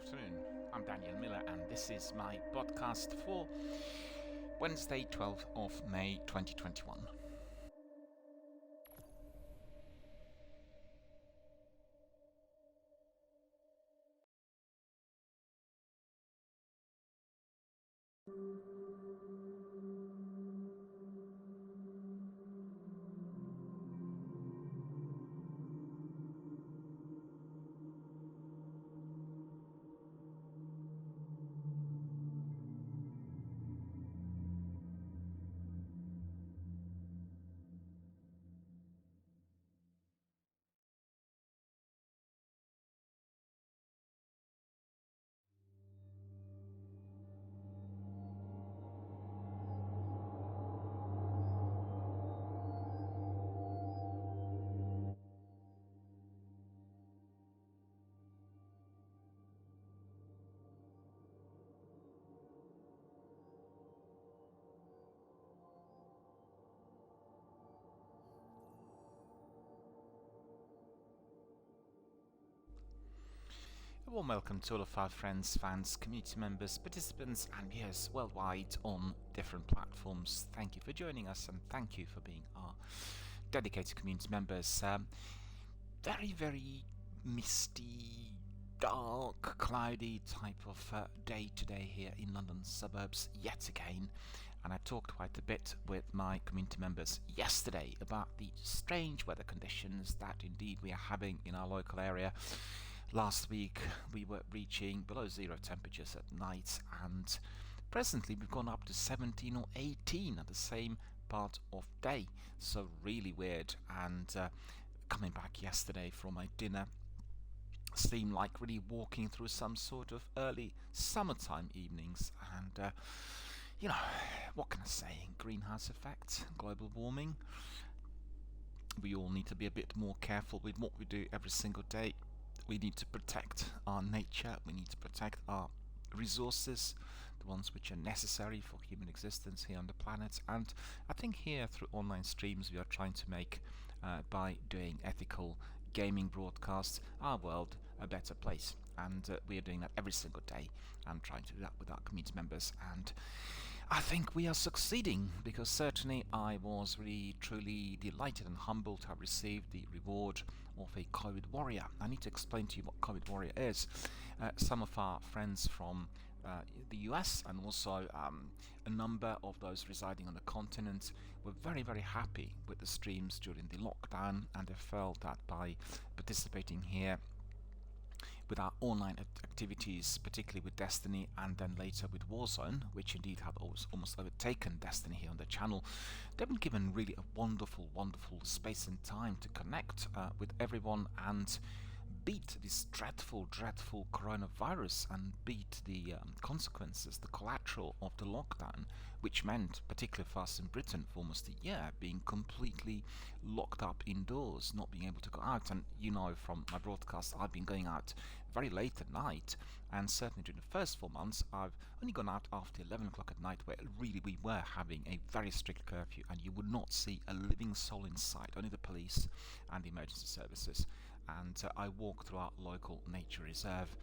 afternoon. I'm Daniel Miller, and this is my podcast for Wednesday, 12th of May 2021. A warm welcome to all of our friends, fans, community members, participants and viewers worldwide on different platforms. Thank you for joining us and thank you for being our dedicated community members. Very misty, dark, cloudy type of day today here in London suburbs yet again, and I talked quite a bit with my community members yesterday about the strange weather conditions that indeed we are having in our local area. Last week we were reaching below zero temperatures at night, and presently we've gone up to 17 or 18 at the same part of day, so really weird. And coming back yesterday from my dinner seemed like really walking through some sort of early summertime evenings. And what can I say? Greenhouse effect, global warming. We all need to be a bit more careful with what we do every single day. We need to protect our nature, we need to protect our resources, the ones which are necessary for human existence here on the planet. And I think here through online streams we are trying to make, by doing ethical gaming broadcasts, our world a better place. And we are doing that every single day and trying to do that with our community members. And I think we are succeeding, because certainly I was really truly delighted and humbled to have received the reward of a COVID warrior. I need to explain to you what COVID warrior is. Some of our friends from the US and also a number of those residing on the continent were very happy with the streams during the lockdown, and they felt that by participating here with our online activities, particularly with Destiny and then later with Warzone, which indeed had almost overtaken Destiny here on the channel, they've been given really a wonderful space and time to connect with everyone and beat this dreadful coronavirus and beat the consequences, the collateral of the lockdown, which meant, particularly for us in Britain, for almost a year being completely locked up indoors, not being able to go out. And you know from my broadcast, I've been going out very late at night, and certainly during the first 4 months I've only gone out after 11 o'clock at night, where really we were having a very strict curfew and you would not see a living soul in sight, only the police and the emergency services. And I walked through our local nature reserve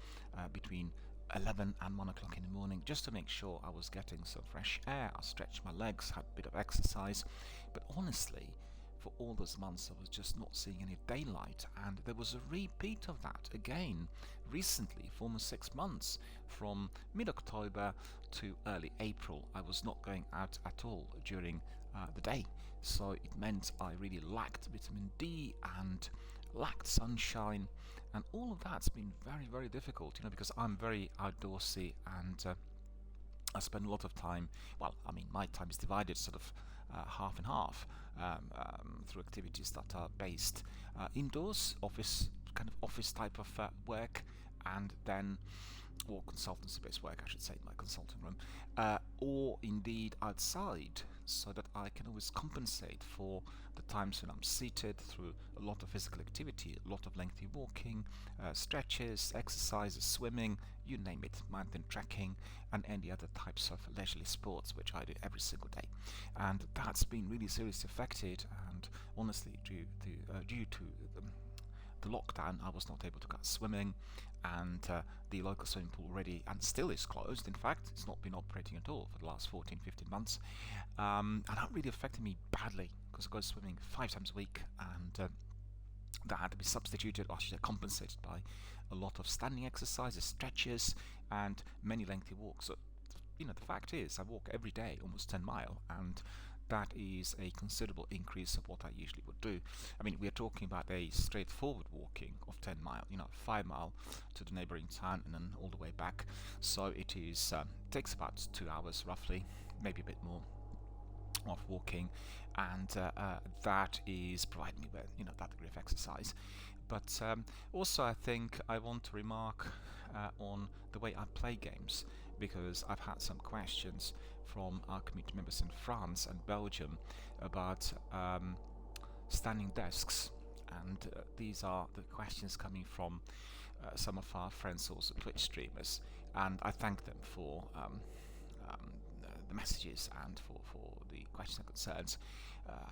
between 11 and 1 o'clock in the morning just to make sure I was getting some fresh air. I stretched my legs, had a bit of exercise, but honestly, for all those months I was just not seeing any daylight, and there was a repeat of that again recently for almost 6 months. From mid-October to early April I was not going out at all during the day, so it meant I really lacked vitamin D and lacked sunshine, and all of that's been very difficult, because I'm very outdoorsy and I spend a lot of time, my time is divided sort of half and half through activities that are based indoors, office type of work, and then, or consultancy-based work, I should say, in my consulting room, or indeed outside, so that I can always compensate for the times when I'm seated through a lot of physical activity, a lot of lengthy walking, stretches, exercises, swimming, you name it, mountain trekking, and any other types of leisurely sports, which I do every single day. And that's been really seriously affected, and honestly, due to the lockdown, I was not able to go swimming, and the local swimming pool already, and still is closed. In fact, it's not been operating at all for the last 14-15 months, and that really affected me badly, because I go swimming 5 times a week, and that had to be substituted, or actually compensated by a lot of standing exercises, stretches, and many lengthy walks. So, the fact is, I walk every day, almost 10 mile, and that is a considerable increase of what I usually would do. I mean, we are talking about a straightforward walking of 10 mile, 5 mile to the neighboring town and then all the way back. So it is takes about 2 hours roughly, maybe a bit more, of walking, and that is providing me with that degree of exercise. But also I think I want to remark on the way I play games, because I've had some questions from our community members in France and Belgium about standing desks, and these are the questions coming from some of our friends, also Twitch streamers, and I thank them for the messages and for the questions and concerns.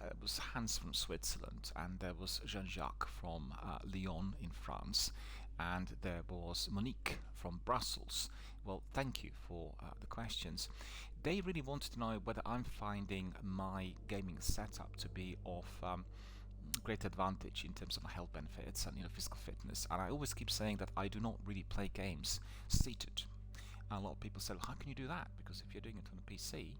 It was Hans from Switzerland, and there was Jean-Jacques from Lyon in France, and there was Monique from Brussels. Well, thank you for the questions. They really wanted to know whether I'm finding my gaming setup to be of great advantage in terms of my health benefits and physical fitness. And I always keep saying that I do not really play games seated. And a lot of people say, well, how can you do that? Because if you're doing it on a PC,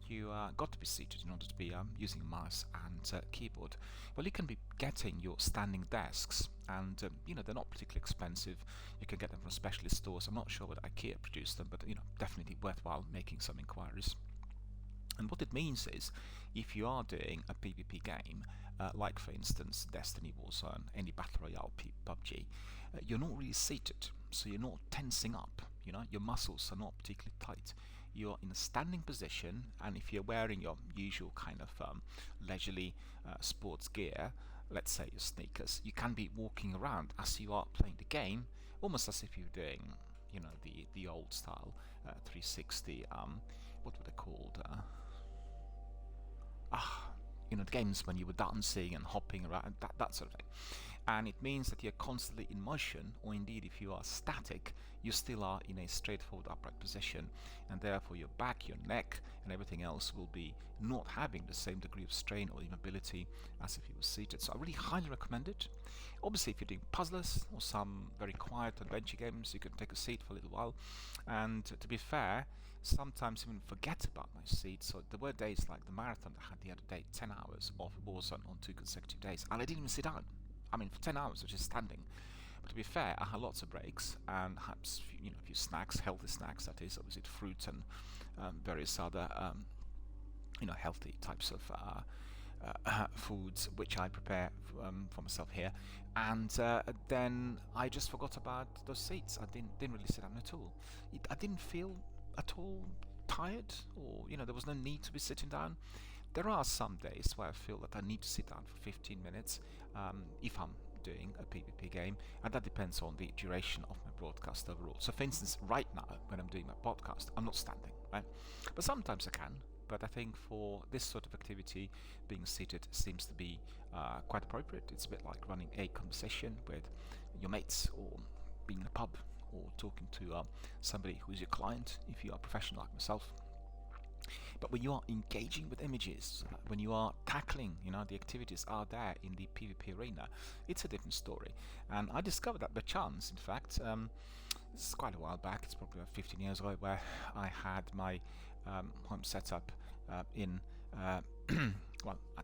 you got to be seated in order to be using mouse and keyboard. Well, you can be getting your standing desks, and they're not particularly expensive. You can get them from specialist stores. I'm not sure whether IKEA produced them, but definitely worthwhile making some inquiries. And what it means is, if you are doing a PvP game, like for instance Destiny, Warzone, any Battle Royale, PUBG, you're not really seated, so you're not tensing up. Your muscles are not particularly tight. You're in a standing position, and if you're wearing your usual kind of leisurely sports gear, let's say your sneakers, you can be walking around as you are playing the game, almost as if you're doing, the old style 360. What were they called? The games when you were dancing and hopping around, that sort of thing. And it means that you're constantly in motion, or indeed if you are static, you still are in a straightforward upright position, and therefore your back, your neck, and everything else will be not having the same degree of strain or immobility as if you were seated. So I really highly recommend it. Obviously, if you're doing puzzlers or some very quiet adventure games, you can take a seat for a little while. And to be fair, sometimes even forget about my seat. So there were days like the marathon I had the other day, 10 hours of Warzone on 2 consecutive days, and I didn't even sit down. I mean, for 10 hours I was just standing. But to be fair, I had lots of breaks and perhaps a few snacks, healthy snacks, that is, obviously fruit and various other healthy types of foods which I prepare for myself here. And then I just forgot about those seats. I didn't really sit down at all. I didn't feel at all tired, or there was no need to be sitting down. There are some days where I feel that I need to sit down for 15 minutes if I'm doing a PvP game, and that depends on the duration of my broadcast overall. So for instance, right now when I'm doing my podcast, I'm not standing, right? But sometimes I can. But I think for this sort of activity, being seated seems to be quite appropriate. It's a bit like running a conversation with your mates, or being in a pub, or talking to somebody who is your client if you are a professional like myself. But when you are engaging with images, when you are tackling, the activities are there in the PvP arena, it's a different story. And I discovered that by chance, in fact. It's quite a while back, it's probably about 15 years ago, where I had my home setup in, at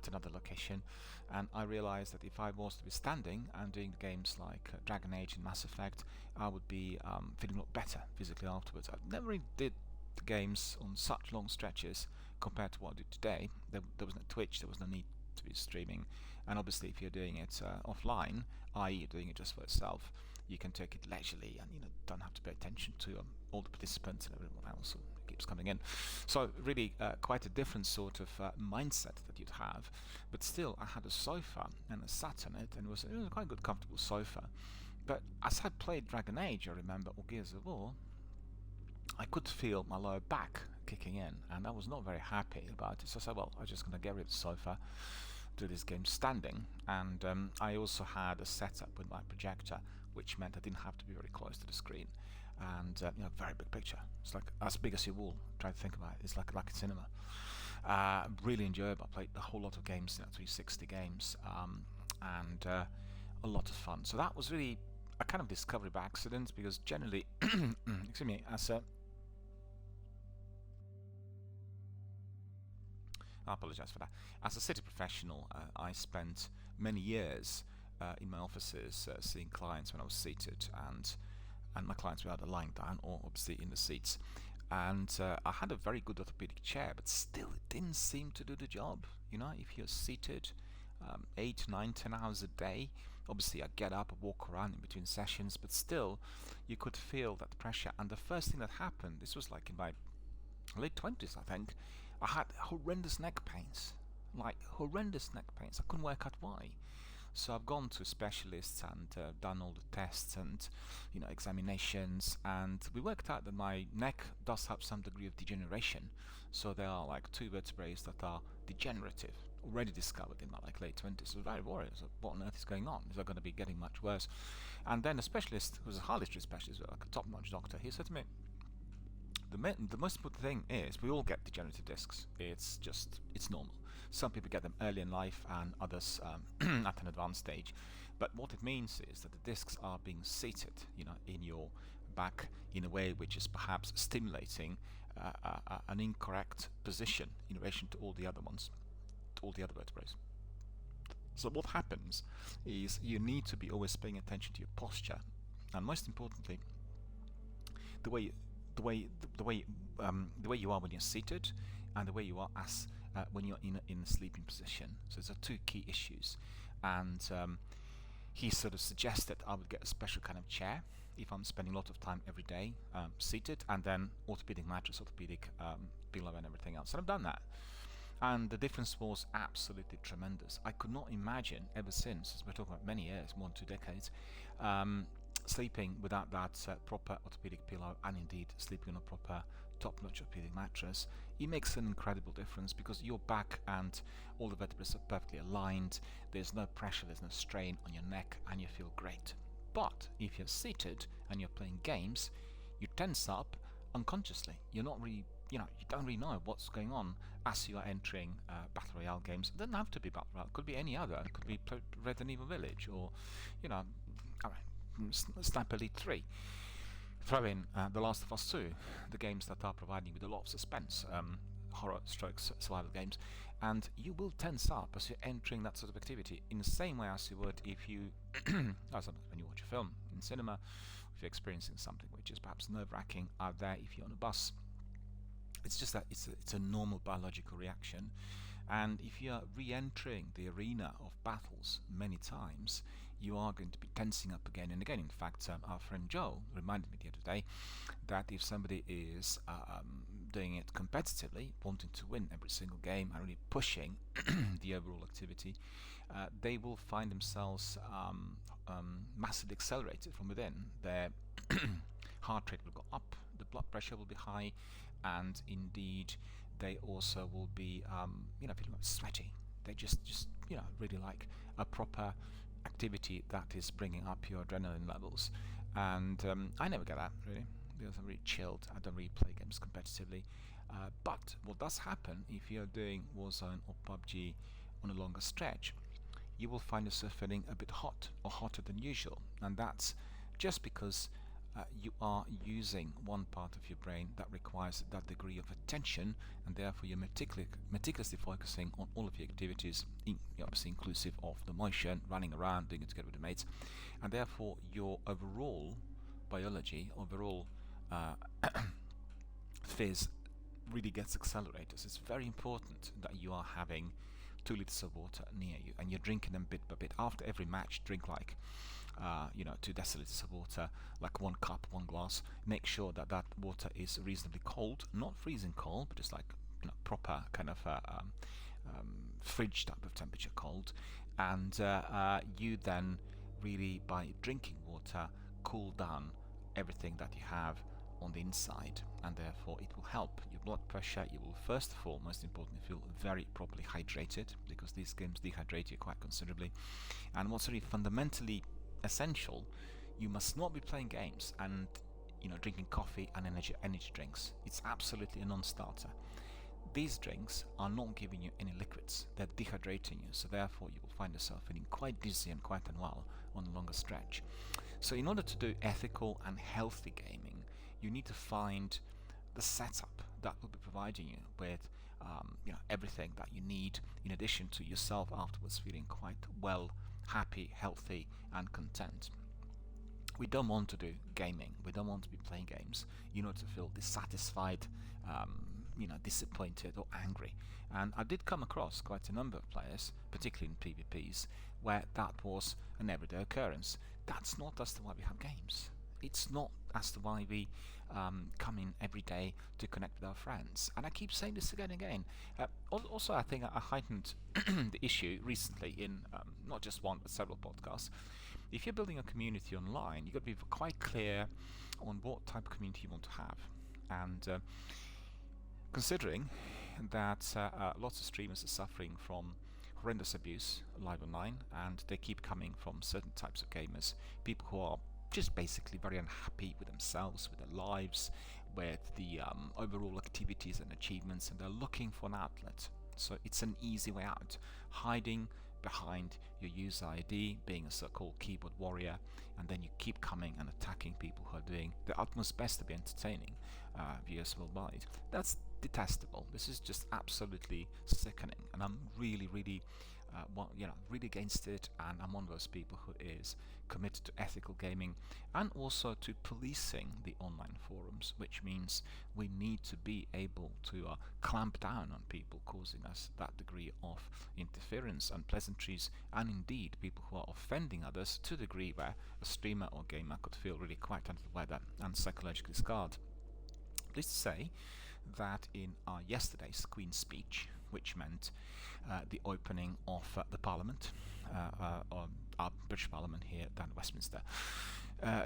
another location, and I realized that if I was to be standing and doing games like Dragon Age and Mass Effect, I would be feeling a lot better physically afterwards. I never really did the games on such long stretches compared to what I do today. There was no Twitch, there was no need to be streaming, and obviously if you're doing it offline, i.e. you're doing it just for yourself, you can take it leisurely and don't have to pay attention to all the participants and everyone else who keeps coming in. So really quite a different sort of mindset that you'd have. But still, I had a sofa and I sat on it, and it was a quite good comfortable sofa. But as I played Dragon Age, I remember, or Gears of War, I could feel my lower back kicking in, and I was not very happy about it. So I said, well, I'm just going to get rid of the sofa do this game standing, and I also had a setup with my projector, which meant I didn't have to be very close to the screen, and very big picture. It's like as big as your wall. Try to think about it. It's like a cinema. Really enjoyable. I played a whole lot of games, 360 games, and a lot of fun. So that was really a kind of discovery by accident, because generally, excuse me, I apologize for that. As a city professional, I spent many years in my offices seeing clients when I was seated, and my clients were either lying down or obviously in the seats. And I had a very good orthopedic chair, but still it didn't seem to do the job. If you're seated 8, 9, 10 hours a day, obviously I get up, I walk around in between sessions, but still you could feel that pressure. And the first thing that happened, this was like in my late 20s, I think, I had horrendous neck pains, like horrendous neck pains. I couldn't work out why. So I've gone to specialists and done all the tests and examinations, and we worked out that my neck does have some degree of degeneration. So there are like 2 vertebrae that are degenerative, already discovered in my late 20s. So I was very worried. So what on earth is going on? Is it going to be getting much worse? And then a specialist, who was a highly trained specialist, like a top-notch doctor, he said to me, the most important thing is we all get degenerative discs. It's normal. Some people get them early in life and others at an advanced stage. But what it means is that the discs are being seated, in your back in a way which is perhaps stimulating an incorrect position in relation to all the other ones, to all the other vertebrae. So what happens is you need to be always paying attention to your posture, and most importantly, the way you are when you're seated, and the way you are as when you're in a sleeping position. So those are 2 key issues. And he sort of suggested I would get a special kind of chair if I'm spending a lot of time every day seated, and then orthopedic mattress, orthopedic pillow, and everything else. And I've done that, and the difference was absolutely tremendous. I could not imagine, ever since, we're talking about many years, more than 2 decades, sleeping without that proper orthopedic pillow, and indeed sleeping on a proper top-notch orthopedic mattress. It makes an incredible difference, because your back and all the vertebrae are perfectly aligned. There's no pressure, there's no strain on your neck, and you feel great. But if you're seated and you're playing games, you tense up unconsciously. You're not really, you don't really know what's going on as you are entering Battle Royale games. It doesn't have to be Battle Royale, it could be any other. It could be Resident Evil Village, or, Sniper Elite 3. Throw in The Last of Us 2, the games that are providing with a lot of suspense, horror strokes survival games, and you will tense up as you're entering that sort of activity in the same way as you would if you, when you watch a film in cinema, if you're experiencing something which is perhaps nerve-wracking out there, if you're on a bus. It's just that it's a normal biological reaction, and if you're re-entering the arena of battles many times, you are going to be tensing up again and again. In fact, our friend Joe reminded me the other day that if somebody is doing it competitively, wanting to win every single game and really pushing the overall activity, they will find themselves massively accelerated from within. Their heart rate will go up, the blood pressure will be high, and indeed they also will be feeling sweaty. They just really like a proper activity that is bringing up your adrenaline levels. And I never get that, really, because I'm really chilled. I don't really play games competitively. But what does happen if you're doing Warzone or PUBG on a longer stretch, you will find yourself feeling a bit hot or hotter than usual, and that's just because you are using one part of your brain that requires that degree of attention, and therefore you're meticulously focusing on all of your activities, obviously inclusive of the motion, running around, doing it together with your mates, and therefore your overall biology, overall phys really gets accelerated. So it's very important that you are having 2 liters of water near you, and you're drinking them bit by bit. After every match, drink like 2 deciliters of water, like 1 cup, 1 glass. Make sure that that water is reasonably cold, not freezing cold, but just like proper kind of fridge type of temperature cold. And you then really, by drinking water, cool down everything that you have on the inside, and therefore it will help your blood pressure. You will first of all, most importantly, feel very properly hydrated, because these games dehydrate you quite considerably. And what's really fundamentally essential, you must not be playing games and drinking coffee and energy drinks. It's absolutely a non-starter. These drinks are not giving you any liquids, they're dehydrating you, so therefore you will find yourself feeling quite dizzy and quite unwell on a longer stretch. So in order to do ethical and healthy gaming, you need to find the setup that will be providing you with everything that you need, in addition to yourself afterwards feeling quite well, happy, healthy and content. We don't want to do gaming, we don't want to be playing games to feel dissatisfied, disappointed or angry. And I did come across quite a number of players, particularly in PvPs, where that was an everyday occurrence. That's not as to why we have games. It's not as to why we come in every day to connect with our friends. And I keep saying this again and again. Also, I think I heightened the issue recently in not just one but several podcasts. If you're building a community online, you've got to be quite clear on what type of community you want to have. And considering that lots of streamers are suffering from horrendous abuse live online, and they keep coming from certain types of gamers, people who are just basically very unhappy with themselves, with their lives, with the overall activities and achievements, and they're looking for an outlet. So it's an easy way out, hiding behind your user ID, being a so-called keyboard warrior, and then you keep coming and attacking people who are doing their utmost best to be entertaining viewers worldwide. That's detestable. This is just absolutely sickening, and I'm really really against it. And I'm one of those people who is committed to ethical gaming and also to policing the online forums, which means we need to be able to clamp down on people causing us that degree of interference and pleasantries, and indeed people who are offending others to the degree where a streamer or gamer could feel really quite under the weather and psychologically scarred. Pleased to say that in yesterday's Queen's speech, which meant the opening of the Parliament, our British Parliament here down in Westminster,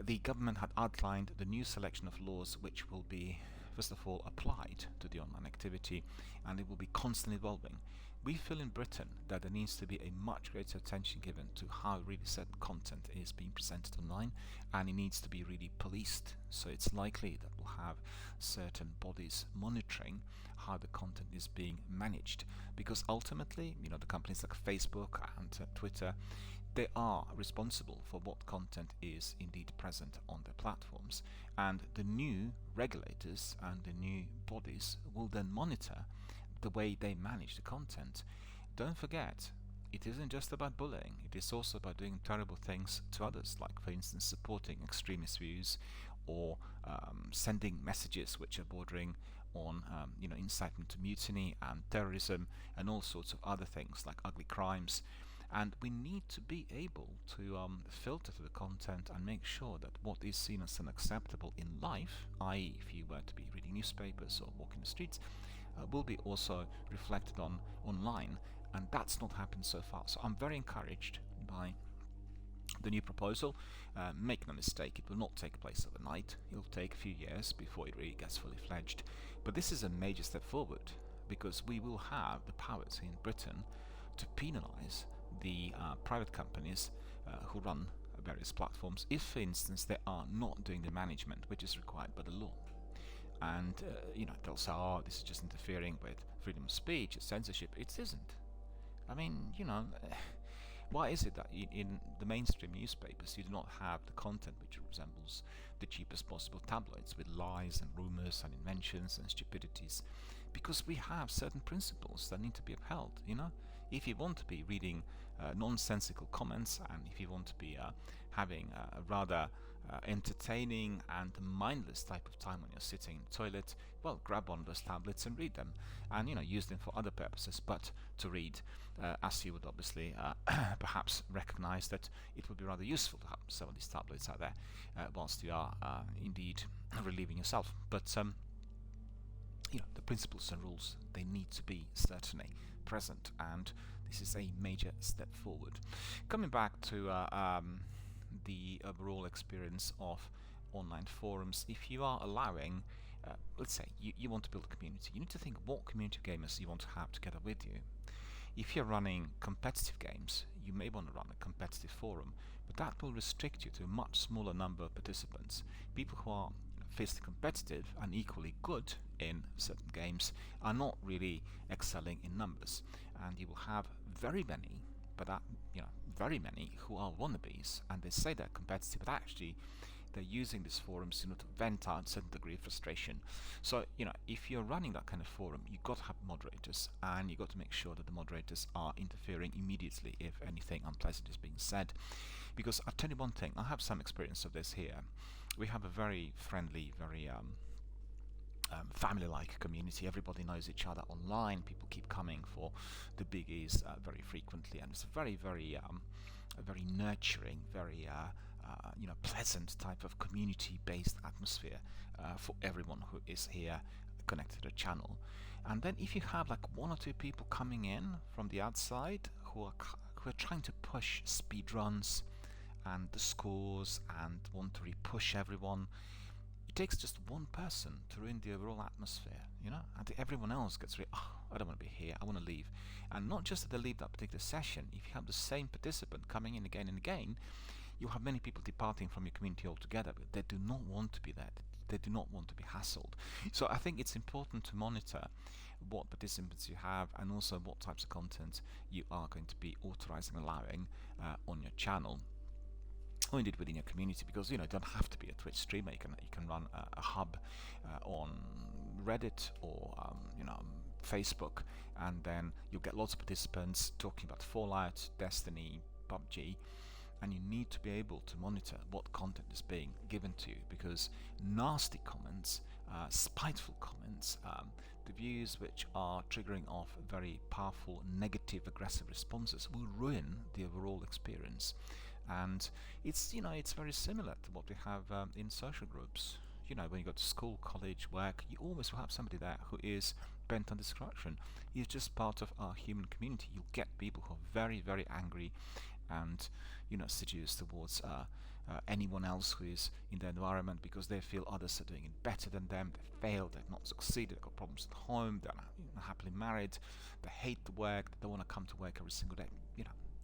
the government had outlined the new selection of laws which will be, first of all, applied to the online activity, and it will be constantly evolving. We feel in Britain that there needs to be a much greater attention given to how really certain content is being presented online, and it needs to be really policed. So it's likely that we'll have certain bodies monitoring how the content is being managed, because ultimately, the companies like Facebook and Twitter, they are responsible for what content is indeed present on their platforms, and the new regulators and the new bodies will then monitor the way they manage the content. Don't forget, it isn't just about bullying, it is also about doing terrible things to others, like for instance supporting extremist views or sending messages which are bordering on incitement to mutiny and terrorism and all sorts of other things like ugly crimes. And we need to be able to filter through the content and make sure that what is seen as unacceptable in life, i.e. if you were to be reading newspapers or walking the streets, will be also reflected on online, and that's not happened so far. So I'm very encouraged by the new proposal. Make no mistake, it will not take place overnight. It'll take a few years before it really gets fully fledged, but this is a major step forward, because we will have the powers in Britain to penalise the private companies who run various platforms if, for instance, they are not doing the management which is required by the law. And they'll say, oh, this is just interfering with freedom of speech, it's censorship. It isn't. I mean, why is it that in the mainstream newspapers you do not have the content which resembles the cheapest possible tabloids with lies and rumours and inventions and stupidities? Because we have certain principles that need to be upheld. If you want to be reading nonsensical comments, and if you want to be having a rather entertaining and mindless type of time when you're sitting in the toilet, well, grab one of those tablets and read them, and use them for other purposes, but to read, as you would obviously perhaps recognize that it would be rather useful to have some of these tablets out there whilst you are indeed relieving yourself. But the principles and rules, they need to be certainly present, and this is a major step forward. Coming back to the overall experience of online forums, if you are allowing, let's say you want to build a community, you need to think what community of gamers you want to have together with you. If you're running competitive games, you may want to run a competitive forum, but that will restrict you to a much smaller number of participants. People who are fiercely competitive and equally good in certain games are not really excelling in numbers, and you will have very many, but very many who are wannabes, and they say they're competitive, but actually they're using these forums to vent out a certain degree of frustration. So, if you're running that kind of forum, you've got to have moderators, and you've got to make sure that the moderators are interfering immediately if anything unpleasant is being said. Because I'll tell you one thing, I have some experience of this here. We have a very friendly, very family-like community. Everybody knows each other online. People keep coming for the biggies very frequently, and it's a very, very nurturing, very pleasant type of community-based atmosphere for everyone who is here connected to the channel. And then if you have like one or two people coming in from the outside who are trying to push speed runs and the scores and want to re-push everyone, it takes just one person to ruin the overall atmosphere, and everyone else gets really, I don't want to be here, I want to leave. And not just that they leave that particular session, if you have the same participant coming in again and again, you'll have many people departing from your community altogether, but they do not want to be there. They do not want to be hassled. So I think it's important to monitor what participants you have and also what types of content you are going to be authorizing and allowing on your channel, or indeed within your community, because you don't have to be a Twitch streamer. You can run a hub on Reddit or Facebook, and then you'll get lots of participants talking about Fallout, Destiny, PUBG, and you need to be able to monitor what content is being given to you, because nasty comments, spiteful comments, the views which are triggering off very powerful negative aggressive responses will ruin the overall experience. And it's very similar to what we have in social groups. When you go to school, college, work, you always will have somebody there who is bent on destruction. He's just part of our human community. You'll get people who are very, very angry and seduce towards anyone else who is in their environment because they feel others are doing it better than them. They failed, they've not succeeded, they've got problems at home, they're not happily married, they hate the work, they don't want to come to work every single day.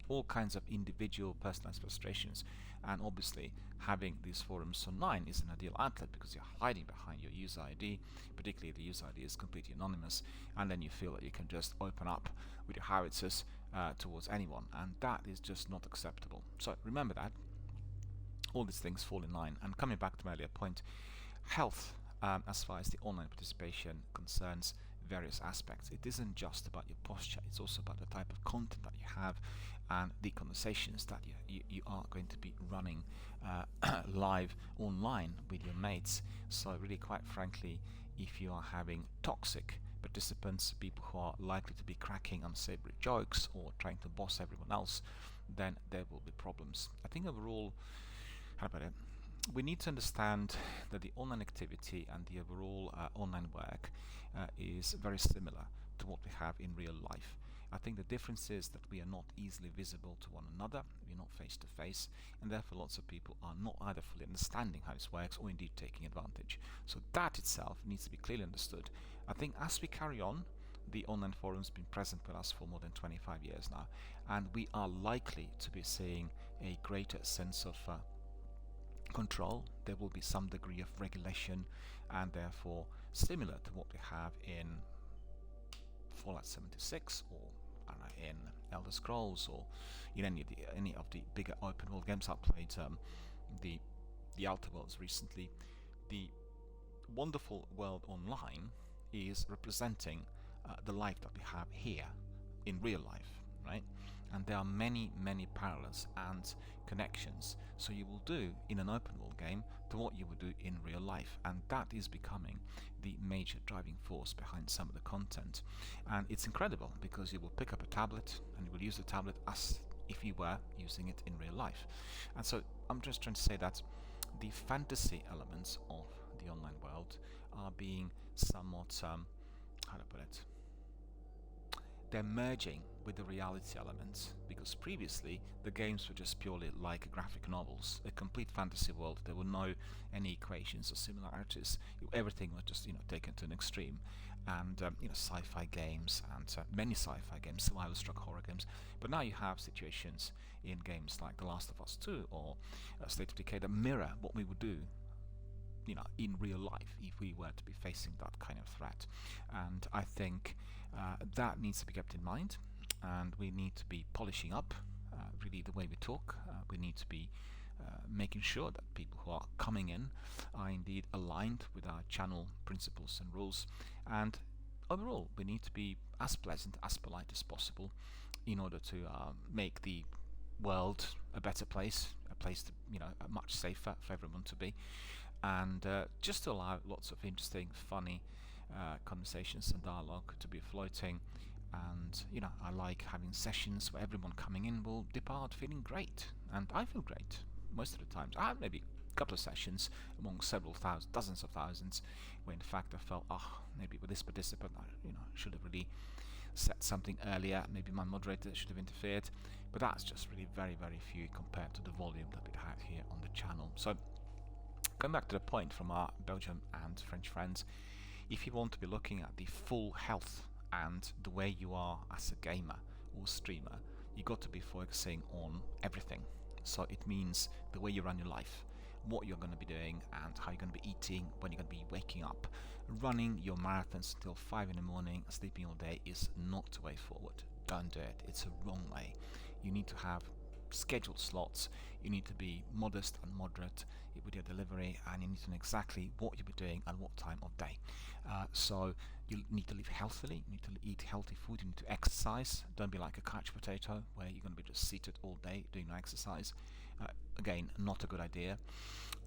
All kinds of individual personalized frustrations. And obviously having these forums online is an ideal outlet because you're hiding behind your user ID, particularly if the user ID is completely anonymous, and then you feel that you can just open up with your howitzers towards anyone, and that is just not acceptable. So remember that all these things fall in line. And coming back to my earlier point, health as far as the online participation concerns various aspects. It isn't just about your posture, it's also about the type of content that you have and the conversations that you are going to be running live online with your mates. So really, quite frankly, if you are having toxic participants, people who are likely to be cracking unsavory jokes or trying to boss everyone else, then there will be problems. I think overall, we need to understand that the online activity and the overall online work is very similar to what we have in real life. I think the difference is that we are not easily visible to one another, we're not face to face, and therefore lots of people are not either fully understanding how this works or indeed taking advantage. So that itself needs to be clearly understood. I think as we carry on, the online forum's been present with us for more than 25 years now, and we are likely to be seeing a greater sense of control. There will be some degree of regulation, and therefore similar to what we have in Fallout 76 or in Elder Scrolls or in any of the bigger open world games. I played the Outer Worlds recently. The wonderful world online is representing the life that we have here in real life, right? And there are many parallels and connections. So you will do in an open world game to what you would do in real life, and that is becoming the major driving force behind some of the content. And it's incredible because you will pick up a tablet and you will use the tablet as if you were using it in real life. And so I'm just trying to say that the fantasy elements of the online world are being somewhat they're merging with the reality elements, because previously the games were just purely like graphic novels, a complete fantasy world. There were no any equations or similarities. Everything was just taken to an extreme, and sci-fi games and many sci-fi games, survival struck horror games. But now you have situations in games like The Last of Us 2 or State of Decay that mirror what we would do in real life if we were to be facing that kind of threat. And I think that needs to be kept in mind, and we need to be polishing up really the way we talk. We need to be making sure that people who are coming in are indeed aligned with our channel principles and rules, and overall we need to be as pleasant, as polite as possible in order to make the world a better place, a place to, much safer for everyone to be, and just to allow lots of interesting, funny conversations and dialogue to be floating. And I like having sessions where everyone coming in will depart feeling great, and I feel great most of the times. I have maybe a couple of sessions among several thousand, dozens of thousands, where in fact I felt, maybe with this participant I should have really set something earlier, maybe my moderator should have interfered, but that's just really very, very few compared to the volume that we have here on the channel. So going back to the point from our Belgian and French friends, if you want to be looking at the full health and the way you are as a gamer or streamer, you got to be focusing on everything. So it means the way you run your life, what you're going to be doing, and how you're going to be eating, when you're going to be waking up. Running your marathons until 5 in the morning, sleeping all day is not the way forward. Don't do it. It's a wrong way. You need to have scheduled slots. You need to be modest and moderate with your delivery, and you need to know exactly what you'll be doing and what time of day. So you need to live healthily, you need to eat healthy food, you need to exercise. Don't be like a couch potato where you're going to be just seated all day doing no exercise. Again, not a good idea.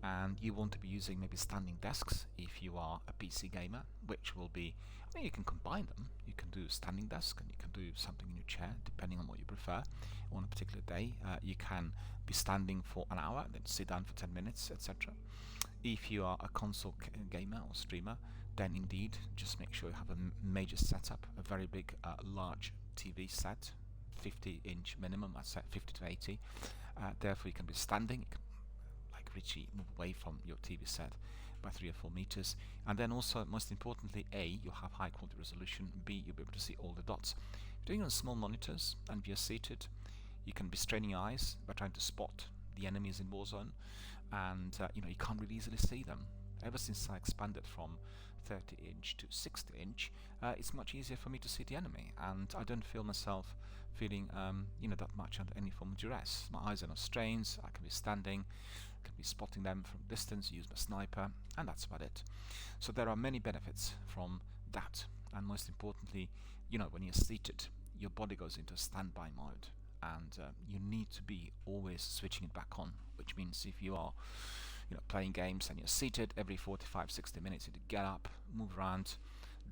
And you want to be using maybe standing desks if you are a PC gamer, which will be, you can combine them. You can do standing desk and you can do something in your chair depending on what you prefer on a particular day. You can be standing for an hour, then sit down for 10 minutes, etc. If you are a console gamer or streamer, then indeed just make sure you have a major setup, a very big large TV set, 50-inch minimum, I said 50 to 80. Therefore you can be standing, you can, like Richie, move away from your TV set by 3 or 4 meters. And then also, most importantly, A, you'll have high quality resolution, B, you'll be able to see all the dots. If you're doing it on small monitors and you're seated, you can be straining your eyes by trying to spot the enemies in Warzone, and you can't really easily see them. Ever since I expanded from 30-inch to 60-inch, it's much easier for me to see the enemy, and I don't feel myself feeling that much under any form of duress. My eyes are not strained, I can be standing, I can be spotting them from distance, use my sniper, and that's about it. So there are many benefits from that, and most importantly, when you're seated, your body goes into standby mode, and you need to be always switching it back on, which means if you are playing games and you're seated, every 45-60 minutes you need to get up, move around,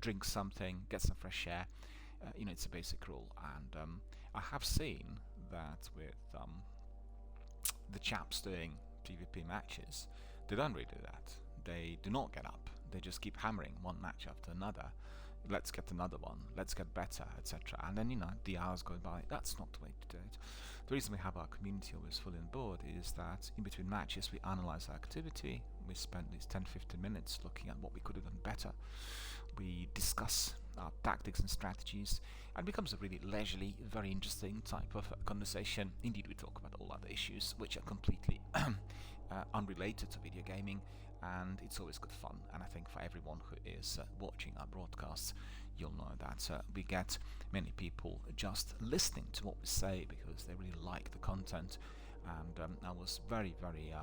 drink something, get some fresh air. It's a basic rule, and I have seen that with the chaps doing PvP matches, they don't really do that. They do not get up, they just keep hammering one match after another. Let's get another one, let's get better, etc. And then the hours go by. That's not the way to do it. The reason we have our community always fully on board is that in between matches we analyze our activity. We spend these 10-15 minutes looking at what we could have done better. We discuss our tactics and strategies, and it becomes a really leisurely, very interesting type of conversation. Indeed, we talk about all other issues which are completely unrelated to video gaming, and it's always good fun. And I think for everyone who is watching our broadcasts, you'll know that we get many people just listening to what we say because they really like the content. And I was very, very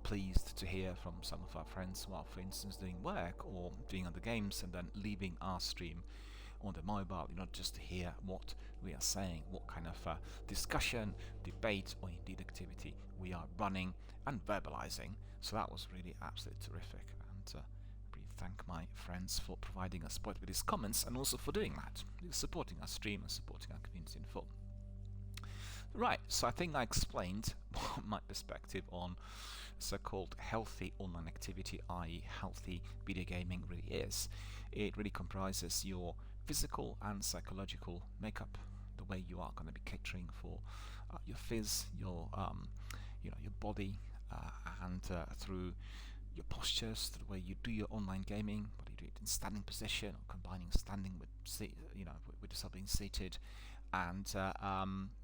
pleased to hear from some of our friends who are, for instance, doing work or doing other games and then leaving our stream on the mobile, just to hear what we are saying, what kind of discussion, debate, or indeed activity we are running and verbalizing. So that was really absolutely terrific, and I really thank my friends for providing us both with these comments and also for doing that, supporting our stream and supporting our community in full. Right, so I think I explained my perspective on so-called healthy online activity, i.e. healthy video gaming really is. It really comprises your physical and psychological makeup, the way you are going to be catering for your phys, your your body, and through your postures, through the way you do your online gaming, whether you do it in standing position or combining standing with with yourself being seated, and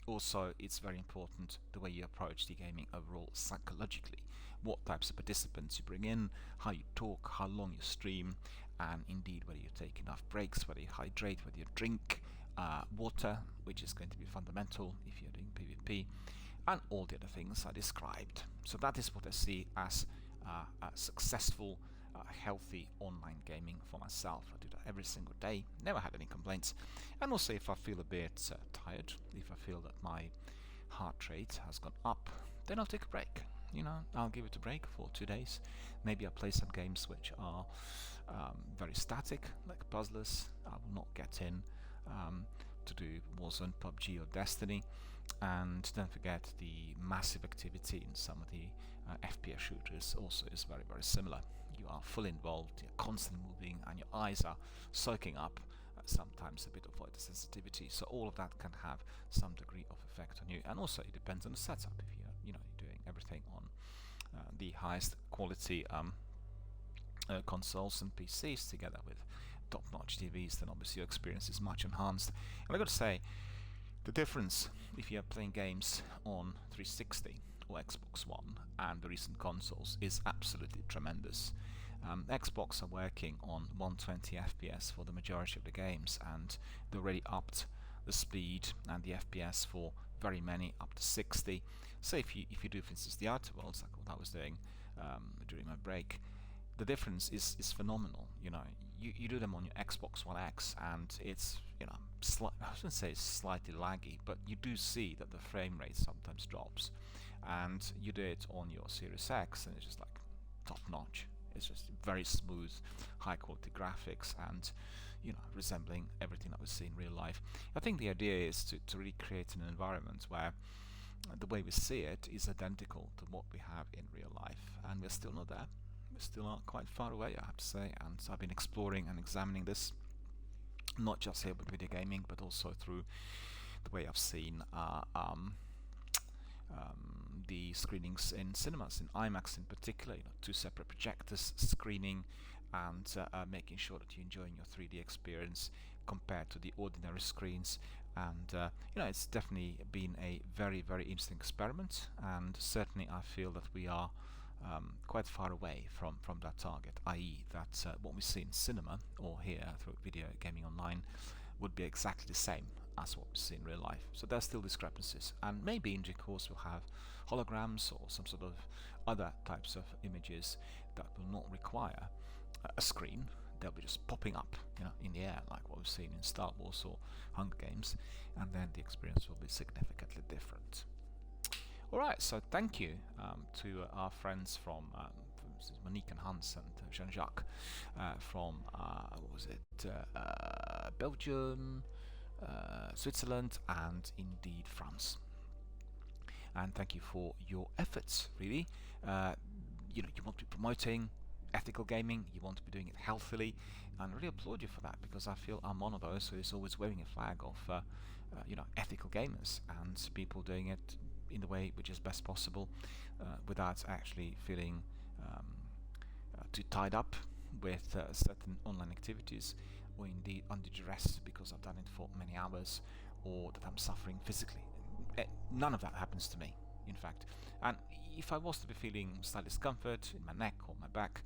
also it's very important the way you approach the gaming overall psychologically, what types of participants you bring in, how you talk, how long you stream, and indeed whether you take enough breaks, whether you hydrate, whether you drink water, which is going to be fundamental if you're doing PvP, and all the other things I described. So that is what I see as a successful, healthy online gaming for myself. I do that every single day, never had any complaints. And also if I feel a bit tired, if I feel that my heart rate has gone up, then I'll take a break. I'll give it a break for 2 days. Maybe I'll play some games which are very static, like puzzlers. I will not get in to do Warzone, PUBG or Destiny. And don't forget the massive activity in some of the FPS shooters also is very, very similar. You are fully involved, you're constantly moving, and your eyes are soaking up sometimes a bit of photosensitivity. So all of that can have some degree of effect on you. And also it depends on the setup. If you're doing everything on the highest quality consoles and PCs together with top-notch TVs, then obviously your experience is much enhanced. And I got to say, the difference if you're playing games on 360 or Xbox One and the recent consoles is absolutely tremendous. Xbox are working on 120 FPS for the majority of the games, and they already upped the speed and the FPS for very many up to 60. So if you do, for instance, the Outer Worlds, like what I was doing during my break, the difference is phenomenal. You do them on your Xbox One X, and it's I shouldn't say it's slightly laggy, but you do see that the frame rate sometimes drops. And you do it on your Series X, and it's just like top notch. It's just very smooth, high quality graphics, and resembling everything that we see in real life. I think the idea is to really create an environment where the way we see it is identical to what we have in real life, and we're still not there. We still are quite far away, I have to say, and I've been exploring and examining this, not just here with video gaming, but also through the way I've seen the screenings in cinemas, in IMAX in particular, 2 separate projectors screening, and making sure that you're enjoying your 3D experience compared to the ordinary screens. And it's definitely been a very, very interesting experiment, and certainly I feel that we are quite far away from that target, i.e. that what we see in cinema or here through video gaming online would be exactly the same as what we see in real life. So there's still discrepancies, and maybe in due course we'll have holograms or some sort of other types of images that will not require a screen. They'll be just popping up in the air, like what we've seen in Star Wars or Hunger Games, and then the experience will be significantly different. Alright, so thank you to our friends from Monique and Hans and Jean-Jacques from what was it, Belgium, Switzerland, and indeed France. And thank you for your efforts, really. You want to be promoting ethical gaming, you want to be doing it healthily, and I really applaud you for that, because I feel I'm one of those who is always waving a flag of ethical gamers and people doing it in the way which is best possible, without actually feeling too tied up with certain online activities, or indeed under duress because I've done it for many hours, or that I'm suffering physically. None of that happens to me, in fact. And if I was to be feeling slight discomfort in my neck or my back,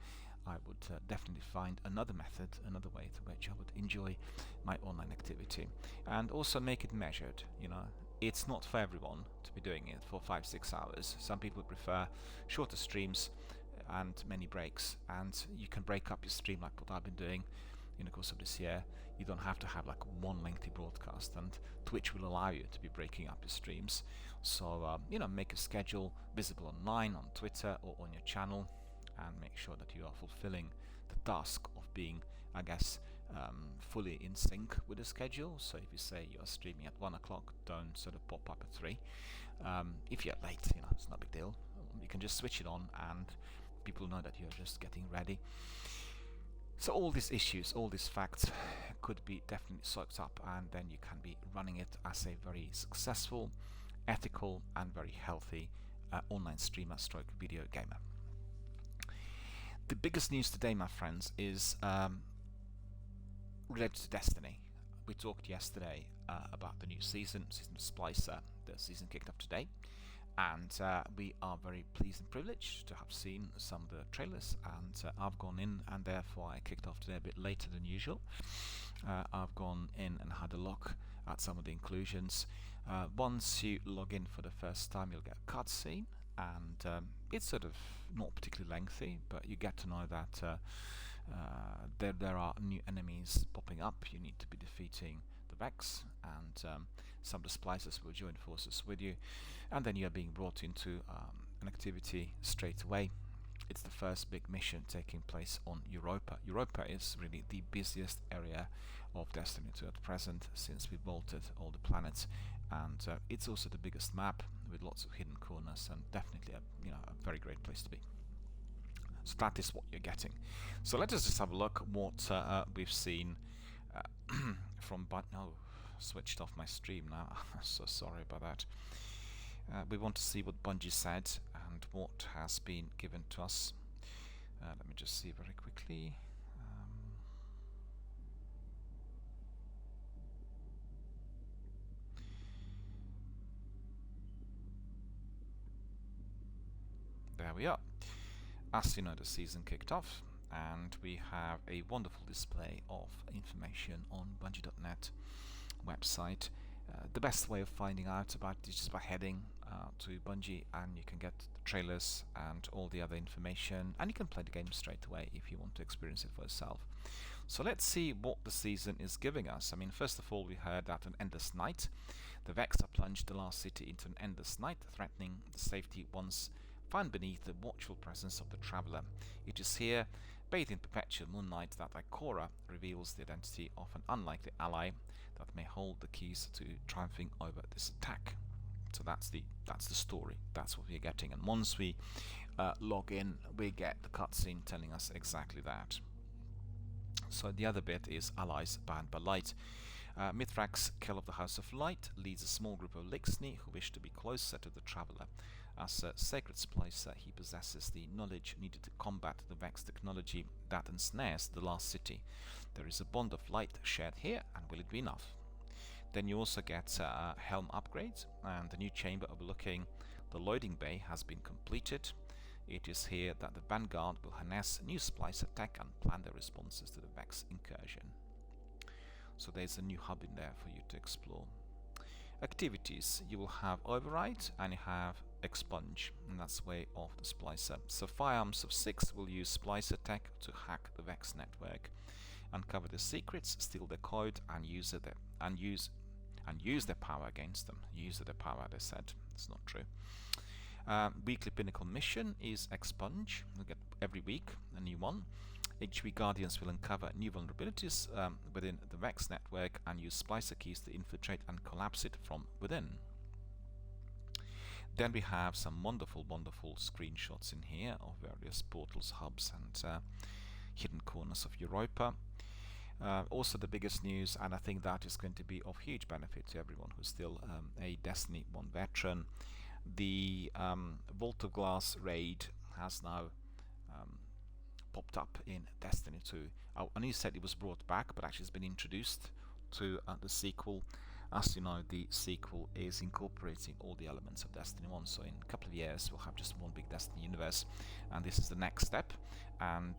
I would definitely find another method, another way to which I would enjoy my online activity, and also make it measured. It's not for everyone to be doing it for 5-6 hours. Some people prefer shorter streams and many breaks, and you can break up your stream like what I've been doing in the course of this year. You don't have to have like one lengthy broadcast, and Twitch will allow you to be breaking up your streams. So make a schedule visible online on Twitter or on your channel, and make sure that you are fulfilling the task of being, I guess, fully in sync with the schedule. So if you say you're streaming at 1 o'clock, don't sort of pop up at 3. If you're late, it's not a big deal. You can just switch it on and people know that you're just getting ready. So all these issues, all these facts could be definitely soaked up, and then you can be running it as a very successful, ethical and very healthy online streamer stroke video gamer. The biggest news today, my friends, is related to Destiny. We talked yesterday about the new season of Splicer. The season kicked off today, and we are very pleased and privileged to have seen some of the trailers, and I've gone in, and therefore I kicked off today a bit later than usual. I've gone in and had a look at some of the inclusions. Once you log in for the first time, you'll get a cutscene, and it's sort of not particularly lengthy, but you get to know that there are new enemies popping up. You need to be defeating the Vex, and some of the splicers will join forces with you, and then you're being brought into an activity straight away. It's the first big mission taking place on Europa. Europa is really the busiest area of Destiny 2 at present, since we bolted all the planets, and it's also the biggest map with lots of hidden corners, and definitely a very great place to be. So that is what you're getting. So let us just have a look what we've seen from switched off my stream now. So sorry about that. We want to see what Bungie said and what has been given to us. Let me just see very quickly. There we are. As you know, the season kicked off, and we have a wonderful display of information on Bungie.net website. The best way of finding out about it is just by heading to Bungie, and you can get the trailers and all the other information, and you can play the game straight away if you want to experience it for yourself. So let's see what the season is giving us. I mean, first of all, we heard that an endless night. The Vex have plunged the last city into an endless night, threatening the safety once found beneath the watchful presence of the Traveller. It is here, bathed in perpetual moonlight, that Ikora reveals the identity of an unlikely ally that may hold the keys to triumphing over this attack. So that's the story. That's what we're getting. And once we log in, we get the cutscene telling us exactly that. So the other bit is allies banned by light. Mithrax, Kell of the House of Light, leads a small group of Lixni who wish to be closer to the Traveller. As a sacred splicer, he possesses the knowledge needed to combat the Vex technology that ensnares the last city. There is a bond of light shared here, and will it be enough? Then you also get helm upgrades, and the new chamber overlooking the loading bay has been completed. It is here that the Vanguard will harness new splicer tech and plan their responses to the Vex incursion. So there's a new hub in there for you to explore. Activities: you will have Override and you have Expunge, and that's way of the Splicer. So Firearms of 6 will use Splicer tech to hack the Vex network, uncover the secrets, steal their code, and use their power against them. Use their power, they said. It's not true. Weekly Pinnacle mission is Expunge. We'll get every week a new one. HV Guardians will uncover new vulnerabilities within the Vex network and use Splicer keys to infiltrate and collapse it from within. Then we have some wonderful screenshots in here of various portals, hubs, and hidden corners of Europa. Also the biggest news, and I think that is going to be of huge benefit to everyone who's still a Destiny 1 veteran, the Vault of Glass raid has now popped up in Destiny 2. I knew said it was brought back, but actually it's been introduced to the sequel. As you know, the sequel is incorporating all the elements of Destiny 1, so in a couple of years we'll have just one big Destiny universe, and this is the next step. And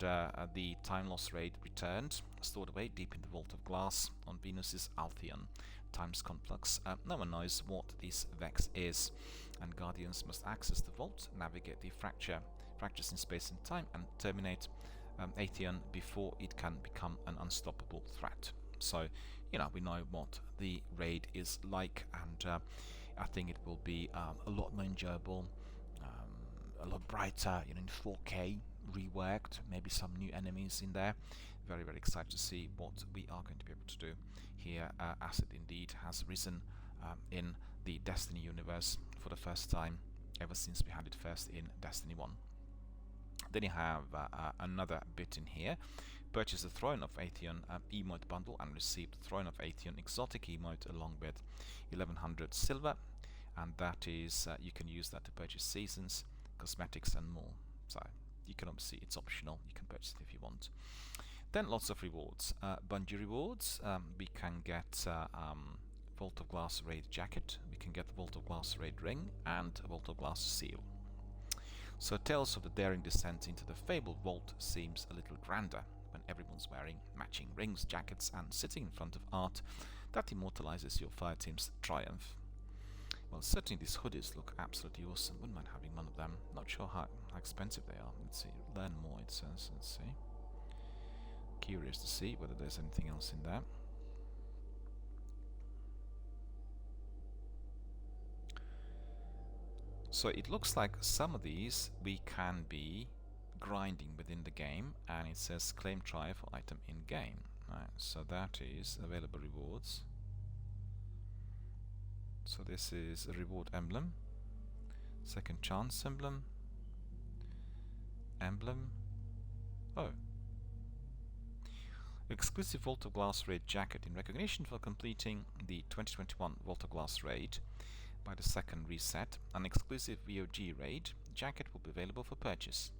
the Time Loss raid returned, stored away deep in the Vault of Glass on Venus's Altheon Times Complex. No one knows what this Vex is, and Guardians must access the Vault, navigate the fractures in space and time, and terminate Altheon before it can become an unstoppable threat. So, you know, we know what the raid is like, and I think it will be a lot more enjoyable, a lot brighter, you know, in 4K, reworked, maybe some new enemies in there. Very, very excited to see what we are going to be able to do here, as it indeed has risen in the Destiny universe for the first time ever since we had it first in Destiny 1. Then you have another bit in here Purchase the Throne of Atheon emote bundle and receive the Throne of Atheon exotic emote along with 1100 silver, and that is you can use that to purchase seasons, cosmetics and more. So you can obviously, it's optional, you can purchase it if you want. Then lots of rewards. Bungee rewards, we can get Vault of Glass Raid jacket, we can get the Vault of Glass Raid ring and a Vault of Glass seal. So Tales of the Daring Descent into the Fabled Vault seems a little grander when everyone's wearing matching rings, jackets and sitting in front of art that immortalizes your fireteam's triumph. Well, certainly these hoodies look absolutely awesome. Wouldn't mind having one of them. Not sure how expensive they are. Let's see. Learn more, it says. Let's see. Curious to see whether there's anything else in there. So it looks like some of these we can be grinding within the game, and it says claim triumph item in game. Right, so that is available rewards. So this is a reward emblem, second chance emblem, oh, exclusive Vault of Glass Raid jacket in recognition for completing the 2021 Vault of Glass Raid by the second reset. An exclusive VOG raid jacket will be available for purchase.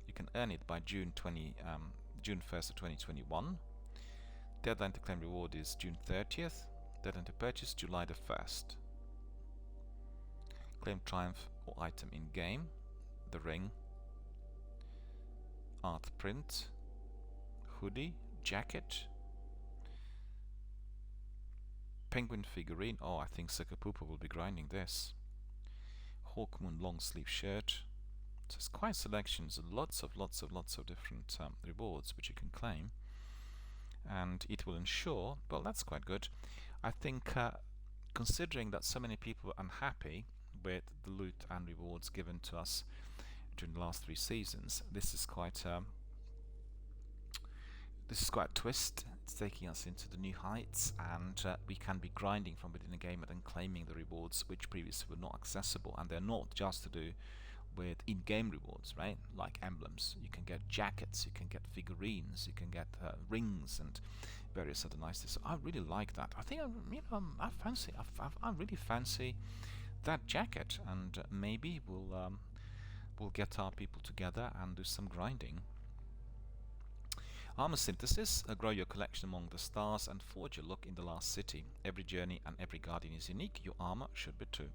You can earn it by June 1st of 2021. Deadline to claim reward is June 30th. Deadline to purchase July the 1st. Claim triumph or item in game. The ring, art print, hoodie, jacket, penguin figurine. Oh, I think Sucker-Pooper will be grinding this. Hawkmoon long sleeve shirt. So it's quite selections, lots of different rewards which you can claim, and it will ensure, well, that's quite good. I think considering that so many people are unhappy with the loot and rewards given to us during the last 3 seasons, this is quite a twist. It's taking us into the new heights, and we can be grinding from within the game and then claiming the rewards which previously were not accessible, and they're not just to do with in-game rewards, right? Like emblems. You can get jackets, you can get figurines, you can get rings and various other niceties. So I really like that. I think I really fancy that jacket, and maybe we'll get our people together and do some grinding. Armor synthesis, grow your collection among the stars and forge your look in the last city. Every journey and every guardian is unique, your armor should be too.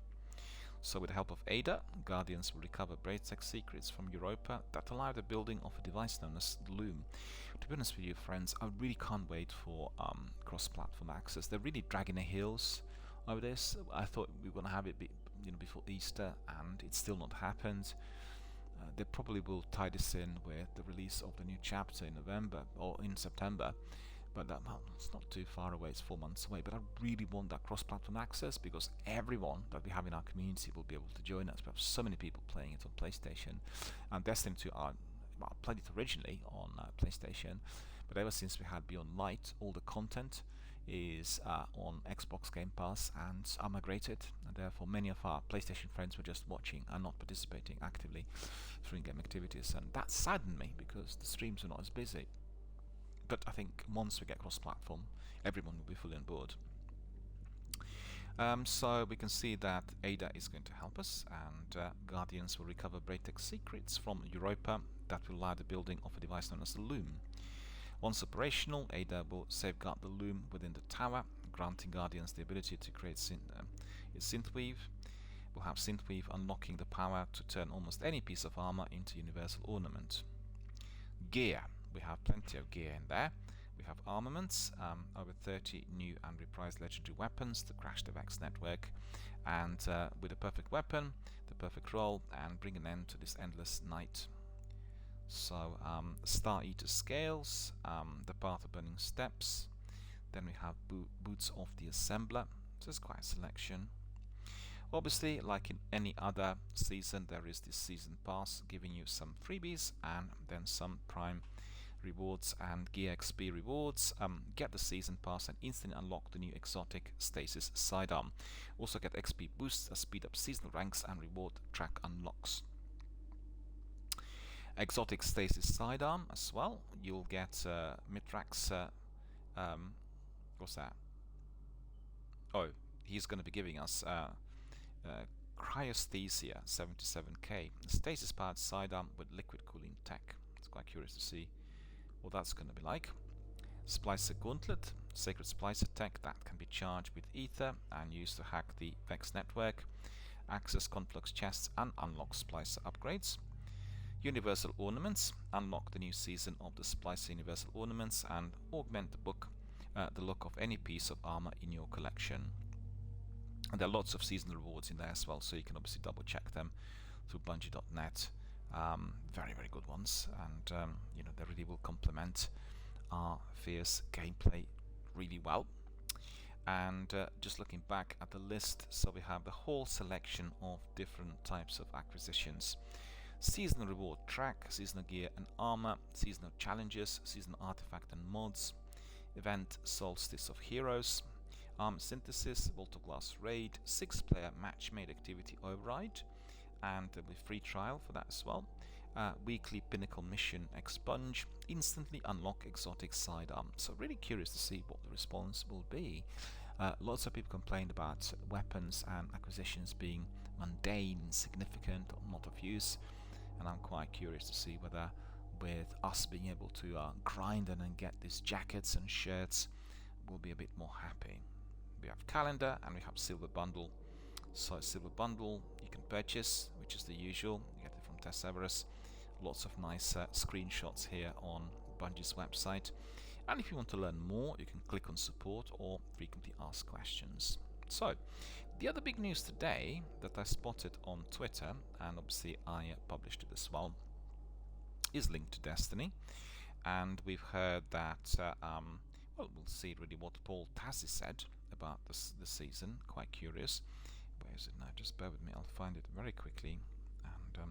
So with the help of Ada, Guardians will recover Braytech secrets from Europa that allow the building of a device known as the Loom. To be honest with you friends, I really can't wait for cross-platform access. They're really dragging their heels over this. I thought we were going to have it before Easter, and it's still not happened. They probably will tie this in with the release of the new chapter in November or in September, but it's not too far away, it's 4 months away. But I really want that cross-platform access, because everyone that we have in our community will be able to join us. We have so many people playing it on PlayStation, and Destiny 2 I played it originally on PlayStation, but ever since we had Beyond Light, all the content is on Xbox Game Pass, and I migrated, and therefore many of our PlayStation friends were just watching and not participating actively through in-game activities, and that saddened me because the streams are not as busy. But I think once we get cross-platform, everyone will be fully on board. So we can see that Ada is going to help us, and Guardians will recover Braytech secrets from Europa that will allow the building of a device known as the Loom. Once operational, Ada will safeguard the Loom within the tower, granting Guardians the ability to create Synthweave. We'll have Synthweave unlocking the power to turn almost any piece of armor into universal ornament. Gear. We have plenty of gear in there. We have armaments, over 30 new and reprised legendary weapons to crash the Vex network, and with a perfect weapon, the perfect roll, and bring an end to this endless night. So Star Eater scales, the Path of Burning Steps, then we have Boots of the Assembler. So there's quite a selection. Obviously, like in any other season, there is this season pass giving you some freebies and then some prime rewards and gear XP rewards. Get the season pass and instantly unlock the new exotic Stasis sidearm. Also get XP boosts that speed up seasonal ranks and reward track unlocks. Exotic Stasis Sidearm as well. You'll get Mitrax. What's that? Oh, he's going to be giving us Cryosthesia 77k, stasis powered sidearm with liquid cooling tech. It's quite curious to see what that's going to be like. Splicer Gauntlet, sacred splicer tech that can be charged with ether and used to hack the Vex network, access Conflux chests and unlock splicer upgrades. Universal Ornaments, unlock the new season of the Splicer Universal Ornaments and augment the look of any piece of armor in your collection. And there are lots of seasonal rewards in there as well, so you can obviously double check them through Bungie.net. Very, very good ones, and they really will complement our fierce gameplay really well. And just looking back at the list, so we have the whole selection of different types of acquisitions. Seasonal reward track, seasonal gear and armor, seasonal challenges, seasonal artifact and mods, event Solstice of Heroes, armor synthesis, Voltoglass raid, 6-player match-made activity override, and there'll be free trial for that as well. Weekly pinnacle mission expunge, instantly unlock exotic sidearm. So really curious to see what the response will be. Lots of people complained about weapons and acquisitions being mundane, insignificant, or not of use, and I'm quite curious to see whether with us being able to grind and get these jackets and shirts, we'll be a bit more happy. We have calendar and we have silver bundle. So silver bundle you can purchase, which is the usual. You get it from Tesseverus. Lots of nice screenshots here on Bungie's website. And if you want to learn more, you can click on support or frequently asked questions. So the other big news today that I spotted on Twitter, and obviously I published it as well, is linked to Destiny. And we've heard that well, we'll see really what Paul Tassi said about this season. Quite curious. Where is it now? Just bear with me. I'll find it very quickly. And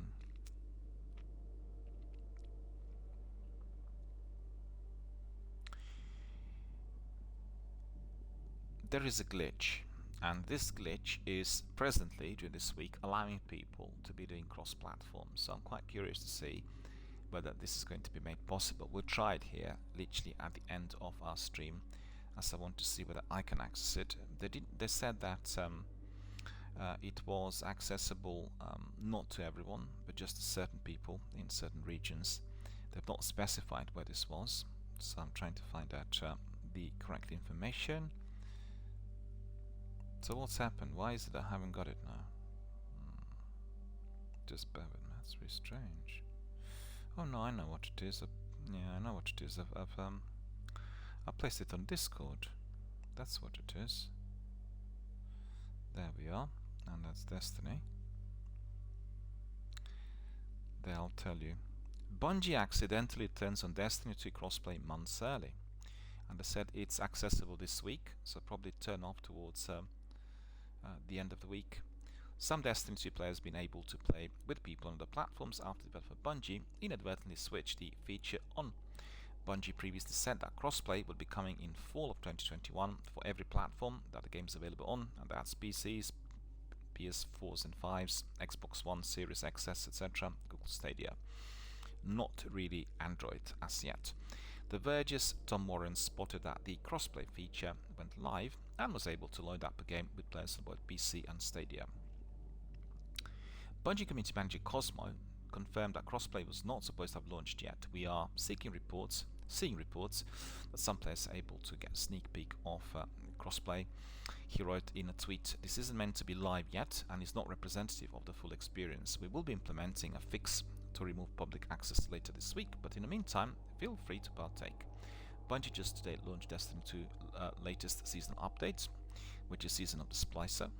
there is a glitch, and this glitch is presently during this week allowing people to be doing cross-platform. So I'm quite curious to see whether this is going to be made possible. We'll try it here literally at the end of our stream, as I want to see whether I can access it. They said that it was accessible not to everyone, but just to certain people in certain regions. They've not specified where this was, so I'm trying to find out the correct information. So what's happened? Why is it I haven't got it now? Just bear with me. That's really strange. Oh no, I know what it is. Yeah, I know what it is. I placed it on Discord. That's what it is. There we are, and that's Destiny. There, I'll tell you. Bungie accidentally turns on Destiny 2 crossplay months early, and they said it's accessible this week, so probably turn off towards the end of the week. Some Destiny 2 players have been able to play with people on other platforms after developer Bungie inadvertently switched the feature on. Bungie previously said that crossplay would be coming in fall of 2021 for every platform that the game is available on, and that's PCs, PS4s and 5s, Xbox One, Series XS, etc., Google Stadia. Not really Android as yet. The Verge's Tom Warren spotted that the crossplay feature went live and was able to load up a game with players on both PC and Stadia. Bungie community manager Cosmo confirmed that crossplay was not supposed to have launched yet. We are seeing reports that some players are able to get a sneak peek of crossplay. He wrote in a tweet, "This isn't meant to be live yet and is not representative of the full experience. We will be implementing a fix to remove public access later this week, but in the meantime, feel free to partake." Bungie just today launched Destiny 2 latest seasonal update, which is Season of the Splicer,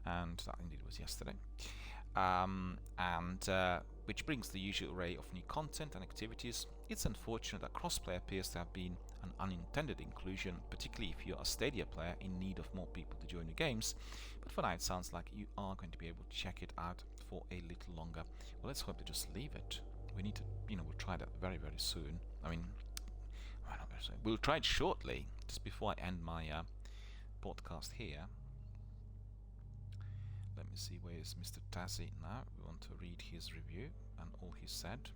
and that indeed was yesterday, which brings the usual array of new content and activities. It's unfortunate that crossplay appears to have been an unintended inclusion, particularly if you're a Stadia player in need of more people to join your games, but for now it sounds like you are going to be able to check it out for a little longer. Well, let's hope they just leave it. We need to, we'll try that very, very soon. We'll try it shortly, just before I end my podcast here. let me see, where is Mr. Tazzy now? We want to read his review and all he said.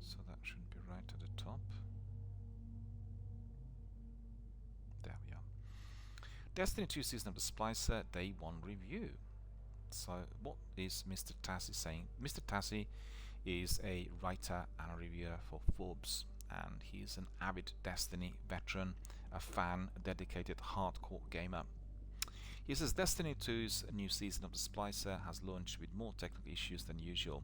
So that should be right at the top. There we are. Destiny 2 Season of the Splicer Day 1 review. So what is Mr. Tazzy saying? Mr. Tazzy is a writer and a reviewer for Forbes, and he's an avid Destiny veteran, a fan, a dedicated hardcore gamer. He says Destiny 2's new season of the Splicer has launched with more technical issues than usual.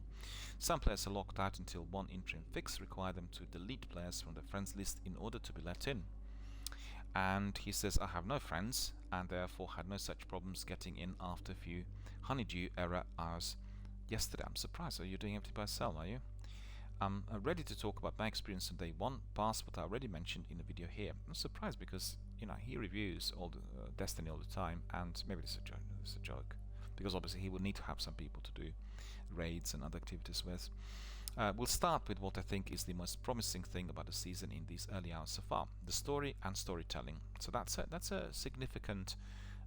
Some players are locked out until one interim fix requires them to delete players from the friends list in order to be let in. And he says, I have no friends and therefore had no such problems getting in after a few honeydew error hours yesterday. I'm surprised. Are you doing everything by yourself, are you? I'm ready to talk about my experience on day 1, past what I already mentioned in the video here. I'm surprised because, you know, he reviews all the Destiny all the time, and maybe it's a joke, because obviously he will need to have some people to do raids and other activities with. We'll start with what I think is the most promising thing about the season in these early hours so far: the story and storytelling. So that's a significant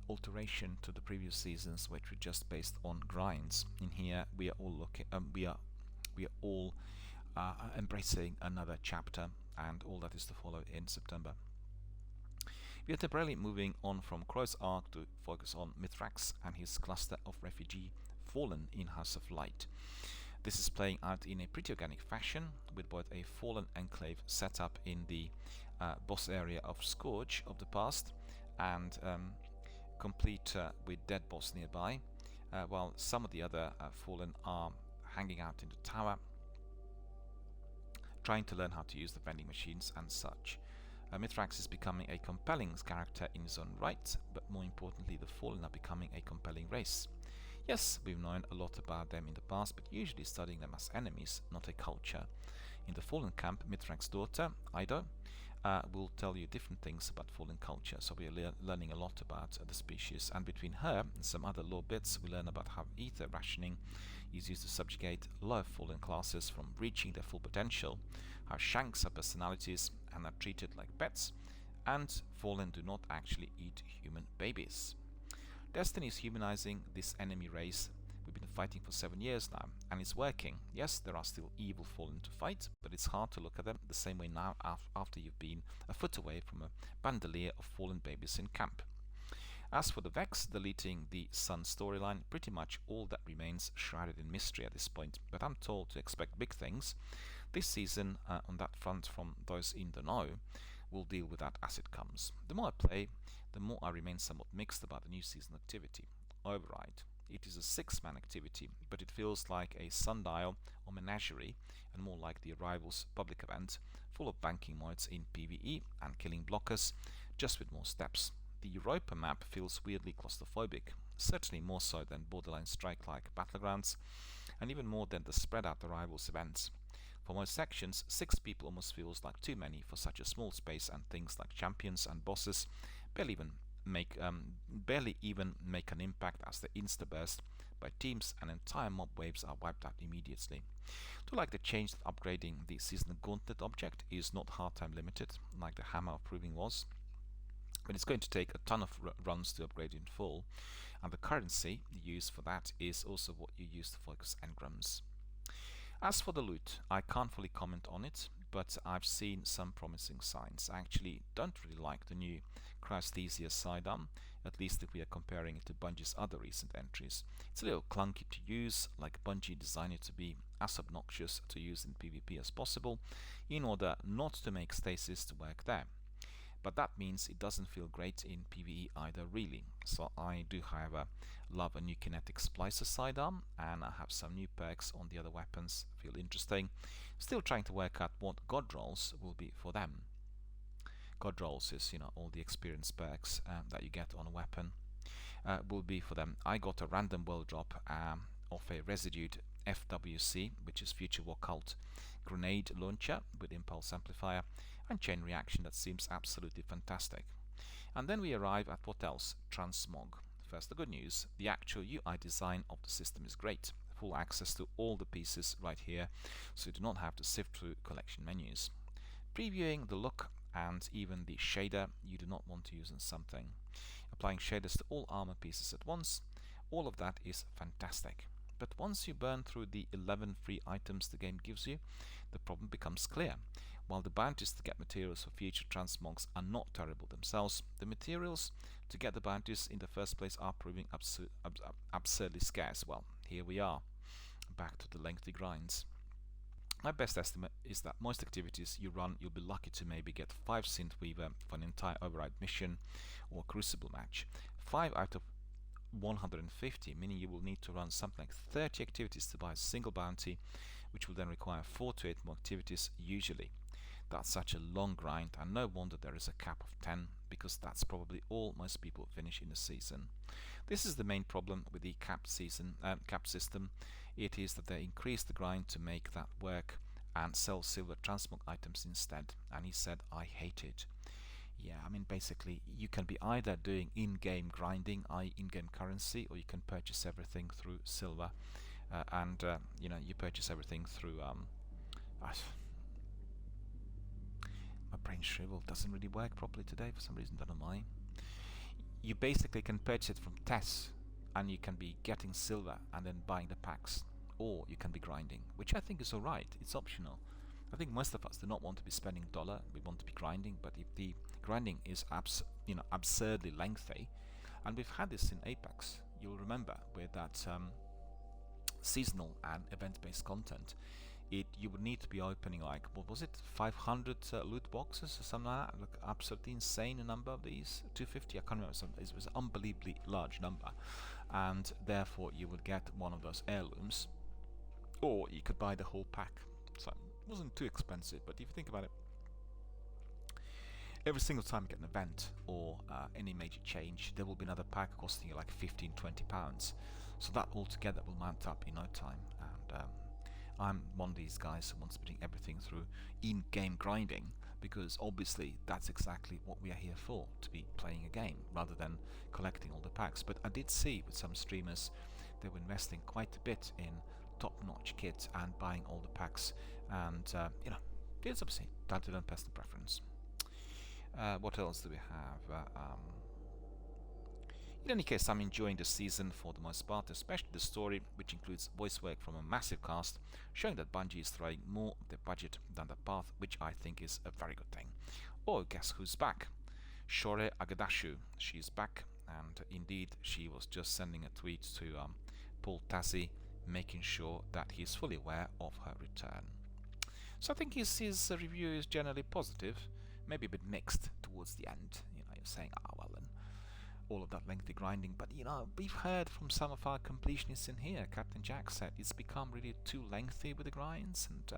alteration to the previous seasons, which were just based on grinds. In here, we are all looking, we are all embracing another chapter and all that is to follow in September. We are temporarily moving on from Crow's Ark to focus on Mithrax and his cluster of refugee fallen in House of Light. This is playing out in a pretty organic fashion, with both a fallen enclave set up in the boss area of Scourge of the past and complete with dead boss nearby, while some of the other fallen are hanging out in the tower, trying to learn how to use the vending machines and such. Mithrax is becoming a compelling character in his own right, but more importantly, the Fallen are becoming a compelling race. Yes, we've known a lot about them in the past, but usually studying them as enemies, not a culture. In the Fallen camp, Mithrax's daughter, Ido, will tell you different things about Fallen culture, so we are learning a lot about the species. And between her and some other lore bits, we learn about how ether rationing is used to subjugate lower Fallen classes from reaching their full potential, how Shanks have personalities and are treated like pets, and Fallen do not actually eat human babies. Destiny is humanizing this enemy race we've been fighting for 7 years now, and it's working. Yes, there are still evil Fallen to fight, but it's hard to look at them the same way now after you've been a foot away from a bandolier of Fallen babies in camp. As for the Vex deleting the Sun storyline, pretty much all that remains shrouded in mystery at this point, but I'm told to expect big things this season on that front from those in the know. We'll deal with that as it comes. The more I play, the more I remain somewhat mixed about the new season activity. Override. It is a 6-man activity, but it feels like a sundial or menagerie, and more like the Arrivals public event, full of banking modes in PvE and killing blockers, just with more steps. The Europa map feels weirdly claustrophobic, certainly more so than Borderline Strike-like Battlegrounds, and even more than the spread-out Arrivals events. For most sections, 6 people almost feels like too many for such a small space, and things like champions and bosses barely even make an impact as they insta-burst by teams, and entire mob waves are wiped out immediately. To like the change that upgrading the seasonal gauntlet object is not hard time limited, like the Hammer of Proving was, but it's going to take a ton of runs to upgrade in full, and the currency used for that is also what you use to focus engrams. As for the loot, I can't fully comment on it, but I've seen some promising signs. I actually don't really like the new Cryosthesia sidearm, at least if we are comparing it to Bungie's other recent entries. It's a little clunky to use, like Bungie designed it to be as obnoxious to use in PvP as possible, in order not to make stasis to work there. But that means it doesn't feel great in PvE either, really. So I do, however, love a new kinetic splicer sidearm, and I have some new perks on the other weapons. Feel interesting. Still trying to work out what god rolls will be for them. God rolls is, you know, all the experience perks that you get on a weapon will be for them. I got a random world drop of a residued FWC, which is Future War Cult grenade launcher with impulse amplifier and chain reaction that seems absolutely fantastic. And then we arrive at what else? Transmog. First, the good news: the actual UI design of the system is great. Full access to all the pieces right here, so you do not have to sift through collection menus. Previewing the look and even the shader you do not want to use on something. Applying shaders to all armor pieces at once. All of that is fantastic. But once you burn through the 11 free items the game gives you, the problem becomes clear. While the bounties to get materials for future transmogs are not terrible themselves, the materials to get the bounties in the first place are proving absurdly scarce. Well, here we are, back to the lengthy grinds. My best estimate is that most activities you run, you'll be lucky to maybe get 5 Synth Weaver for an entire override mission or Crucible match. 5 out of 150, meaning you will need to run something like 30 activities to buy a single bounty, which will then require 4 to 8 more activities usually. That's such a long grind, and no wonder there is a cap of 10, because that's probably all most people finish in a season. This is the main problem with the cap system. It is that they increase the grind to make that work and sell silver transmog items instead, and he said, I hate it. Yeah, I mean, basically you can be either doing in-game grinding, i.e. in-game currency, or you can purchase everything through silver, you know, you purchase everything through my brain shriveled, doesn't really work properly today for some reason, don't know why. You basically can purchase it from TES, and you can be getting silver and then buying the packs, or you can be grinding, which I think is alright. It's optional. I think most of us do not want to be spending $1, we want to be grinding, but if the grinding is absurdly lengthy, and we've had this in Apex, you'll remember with that seasonal and event-based content, you would need to be opening, like, what was it, 500 loot boxes or something like that, like absolutely insane number of these, 250, I can't remember, it was an unbelievably large number, and therefore you would get one of those heirlooms, or you could buy the whole pack. So it wasn't too expensive, but if you think about it, every single time you get an event or any major change, there will be another pack costing you like 15-20 pounds. So that altogether will mount up in no time. And I'm one of these guys who wants to be doing everything through in-game grinding, because obviously that's exactly what we are here for, to be playing a game rather than collecting all the packs. But I did see with some streamers they were investing quite a bit in top-notch kit and buying all the packs, and you know, it's obviously down to their personal preference. What else do we have? In any case, I'm enjoying the season for the most part, especially the story, which includes voice work from a massive cast, showing that Bungie is throwing more of their budget than the path, which I think is a very good thing. Oh, guess who's back? Shore Agadashu. She's back, and indeed she was just sending a tweet to Paul Tassi, making sure that he's fully aware of her return. So I think his review is generally positive, maybe a bit mixed towards the end. You know, you're saying, well, and all of that lengthy grinding, but you know, we've heard from some of our completionists in here. Captain Jack said it's become really too lengthy with the grinds, and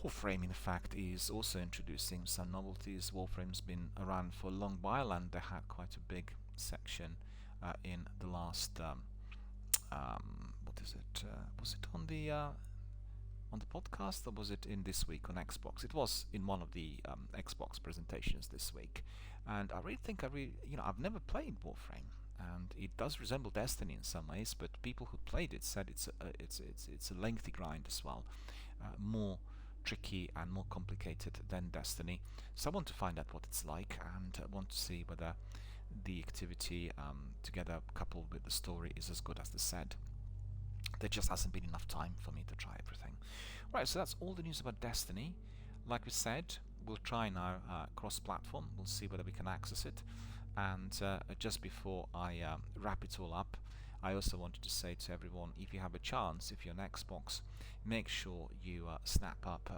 Warframe, in fact, is also introducing some novelties. Warframe's been around for a long while, and they had quite a big section in the last what is it? Was it on the podcast, or was it in this week on Xbox? It was in one of the Xbox presentations this week, and I really think you know, I've never played Warframe, and it does resemble Destiny in some ways, but people who played it said it's a lengthy grind as well, more tricky and more complicated than Destiny. So I want to find out what it's like, and I want to see whether the activity together coupled with the story is as good as they said. There just hasn't been enough time for me to try everything. Right, so that's all the news about Destiny. Like we said, we'll try now cross-platform. We'll see whether we can access it. And just before I wrap it all up, I also wanted to say to everyone, if you have a chance, if you're on Xbox, make sure you snap up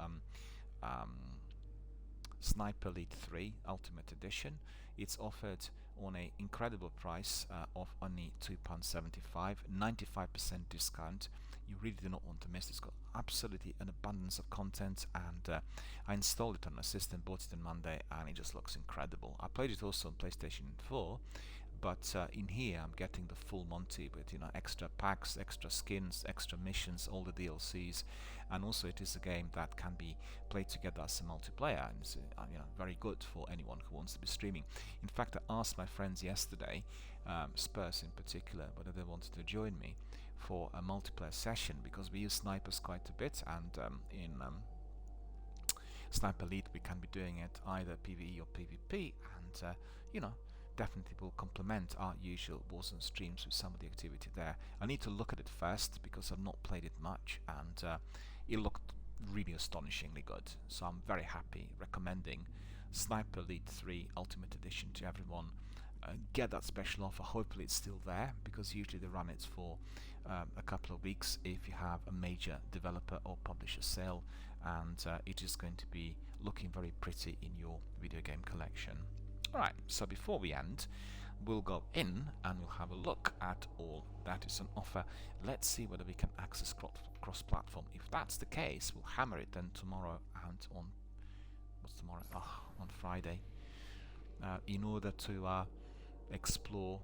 Sniper Elite 3 Ultimate Edition. It's offered on an incredible price of only £2.75, 95% discount. You really do not want to miss. It's got absolutely an abundance of content, and I installed it on my system, bought it on Monday, and it just looks incredible. I played it also on PlayStation 4, but in here I'm getting the full Monty with, you know, extra packs, extra skins, extra missions, all the DLCs, and also it is a game that can be played together as a multiplayer, and it's you know, very good for anyone who wants to be streaming. In fact, I asked my friends yesterday, Spurs in particular, whether they wanted to join me for a multiplayer session, because we use snipers quite a bit, and in Sniper Elite we can be doing it either PvE or PvP, and you know, definitely will complement our usual Warzone streams with some of the activity there. I need to look at it first because I've not played it much, and it looked really astonishingly good. So I'm very happy recommending Sniper Elite 3 Ultimate Edition to everyone. Get that special offer. Hopefully it's still there, because usually they run it for a couple of weeks if you have a major developer or publisher sale, and it is going to be looking very pretty in your video game collection. Alright, so before we end, we'll go in and we'll have a look at all that is on offer. Let's see whether we can access cross-platform. If that's the case, we'll hammer it then tomorrow and on... what's tomorrow? Oh, on Friday. In order to explore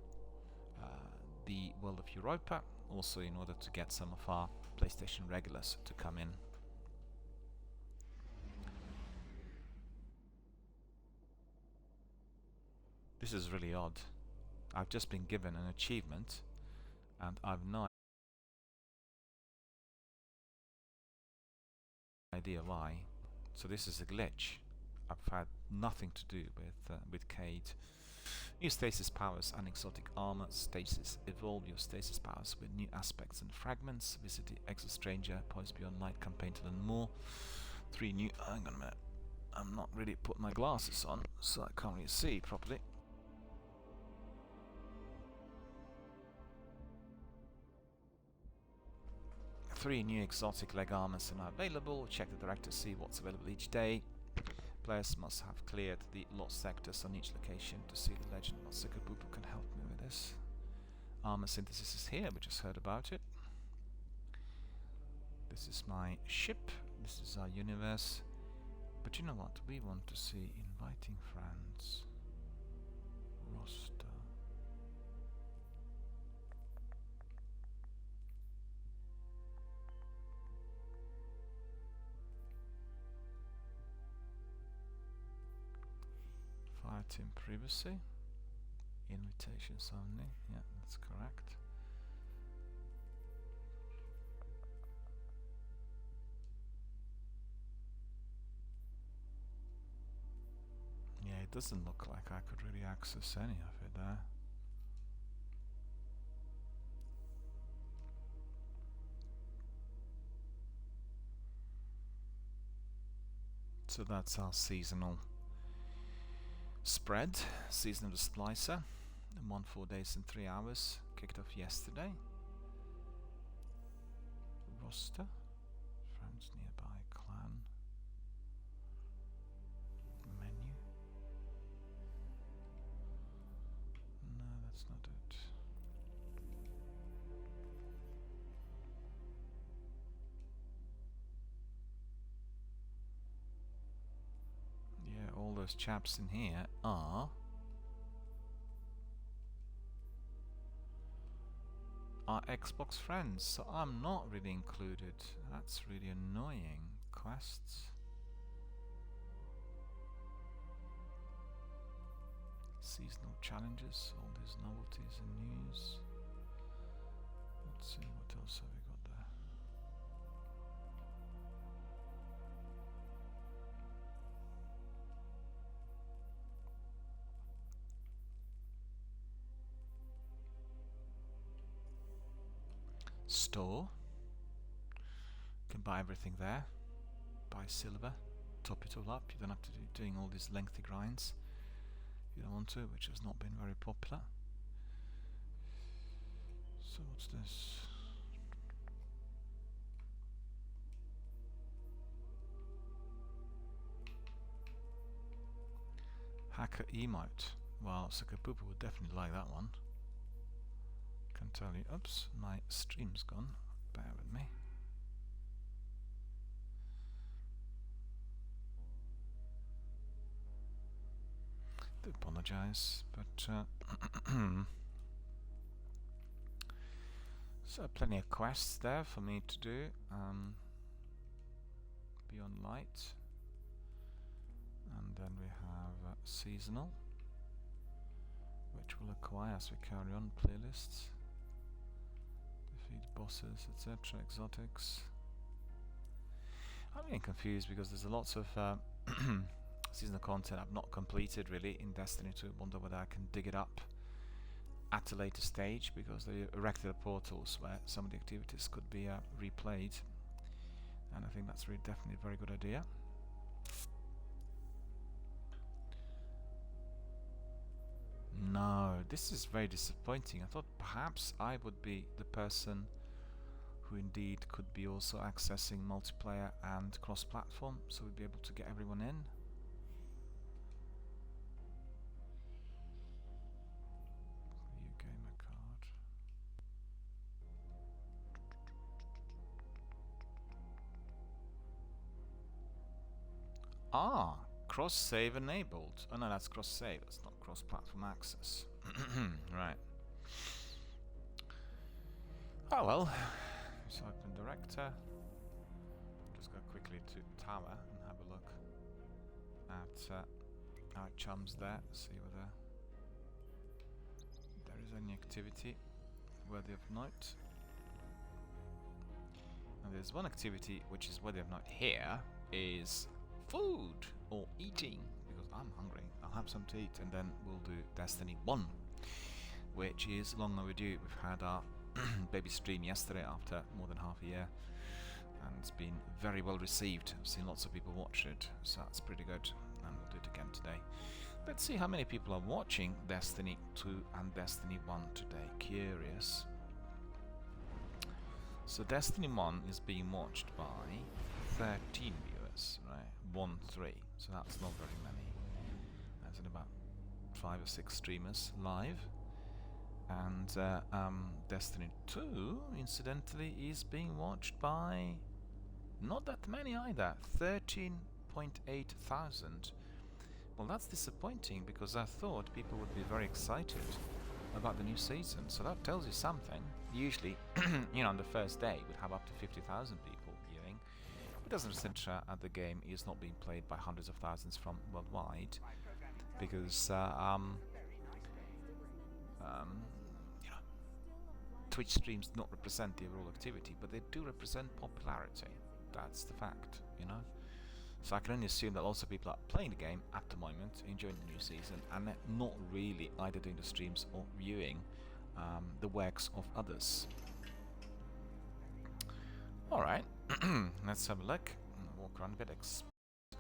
the world of Europa, also in order to get some of our PlayStation regulars to come in. This is really odd. I've just been given an achievement and I've no idea why. So this is a glitch. I've had nothing to do with Cade. New stasis powers and exotic armor. Stasis. Evolve your stasis powers with new aspects and fragments. Visit the Exostranger, Poised Beyond Light campaign to learn more. 3 new... hang on a minute. I'm not really put my glasses on, so I can't really see properly. Three new exotic leg armors are now available. Check the directory to see what's available each day. Players must have cleared the lost sectors on each location to see the legend. Sukabubu can help me with this. Armor synthesis is here, we just heard about it. This is my ship, this is our universe. But you know what? We want to see inviting friends. Roster. Fire team privacy. Invitations only. Yeah, that's correct. Yeah, it doesn't look like I could really access any of it there. So that's our seasonal spread. Season of the Splicer. 4 days and 3 hours. Kicked off yesterday. Roster. Friends nearby. Clan. Menu. No, that's not it. Yeah, all those chaps in here are Xbox friends, so I'm not really included. That's really annoying. Quests. Seasonal challenges, all these novelties and news. Let's see, what else have we got there? Store. You can buy everything there. Buy silver. Top it all up. You don't have to do doing all these lengthy grinds. You don't want to, which has not been very popular. So what's this? Hacker emote. Well, Sukapupu would definitely like that one. Can tell you. Oops, my stream's gone. Bear with me. Do apologize, but so plenty of quests there for me to do. Beyond Light, and then we have seasonal, which will acquire as we carry on. Playlists, defeat bosses, etc. Exotics. I'm getting confused because there's lots of seasonal content I've not completed really in Destiny 2. Wonder whether I can dig it up at a later stage, because they erected portals where some of the activities could be replayed, and I think that's really definitely a very good idea. No, this is very disappointing. I thought perhaps I would be the person who indeed could be also accessing multiplayer and cross-platform, so we'd be able to get everyone in. View gamer card. Ah, cross-save enabled. Oh no, that's cross-save, that's not cross-platform access. Right. Oh well. So open director. Just go quickly to tower and have a look at our chums there. See whether there is any activity worthy of note. And there's one activity which is worthy of note here, is food or eating, because I'm hungry. I'll have some to eat, and then we'll do Destiny 1, which is long overdue. We've had our baby stream yesterday after more than half a year, and it's been very well received. I've seen lots of people watch it, so that's pretty good, and we'll do it again today. Let's see how many people are watching Destiny 2 and Destiny 1 today. Curious. So Destiny 1 is being watched by 13 viewers, right? 1-3, so that's not very many. There's about 5 or 6 streamers live. And Destiny 2, incidentally, is being watched by not that many either. 13.8 thousand. Well, that's disappointing, because I thought people would be very excited about the new season. So that tells you something. Usually, you know, on the first day, we'd have up to 50,000 people viewing. It doesn't represent that the game is not being played by hundreds of thousands from worldwide, because you know, Twitch streams do not represent the overall activity, but they do represent popularity. That's the fact, you know. So I can only assume that lots of people are playing the game at the moment, enjoying the new season, and not really either doing the streams or viewing the works of others. Alright, let's have a look. Walk around a bit,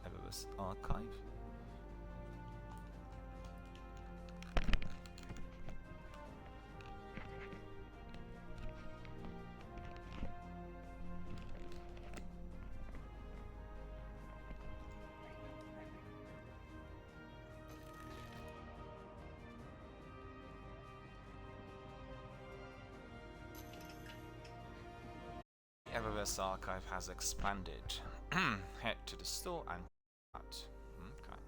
Eververse archive. Eververse archive has expanded. Head to the store and that. Okay.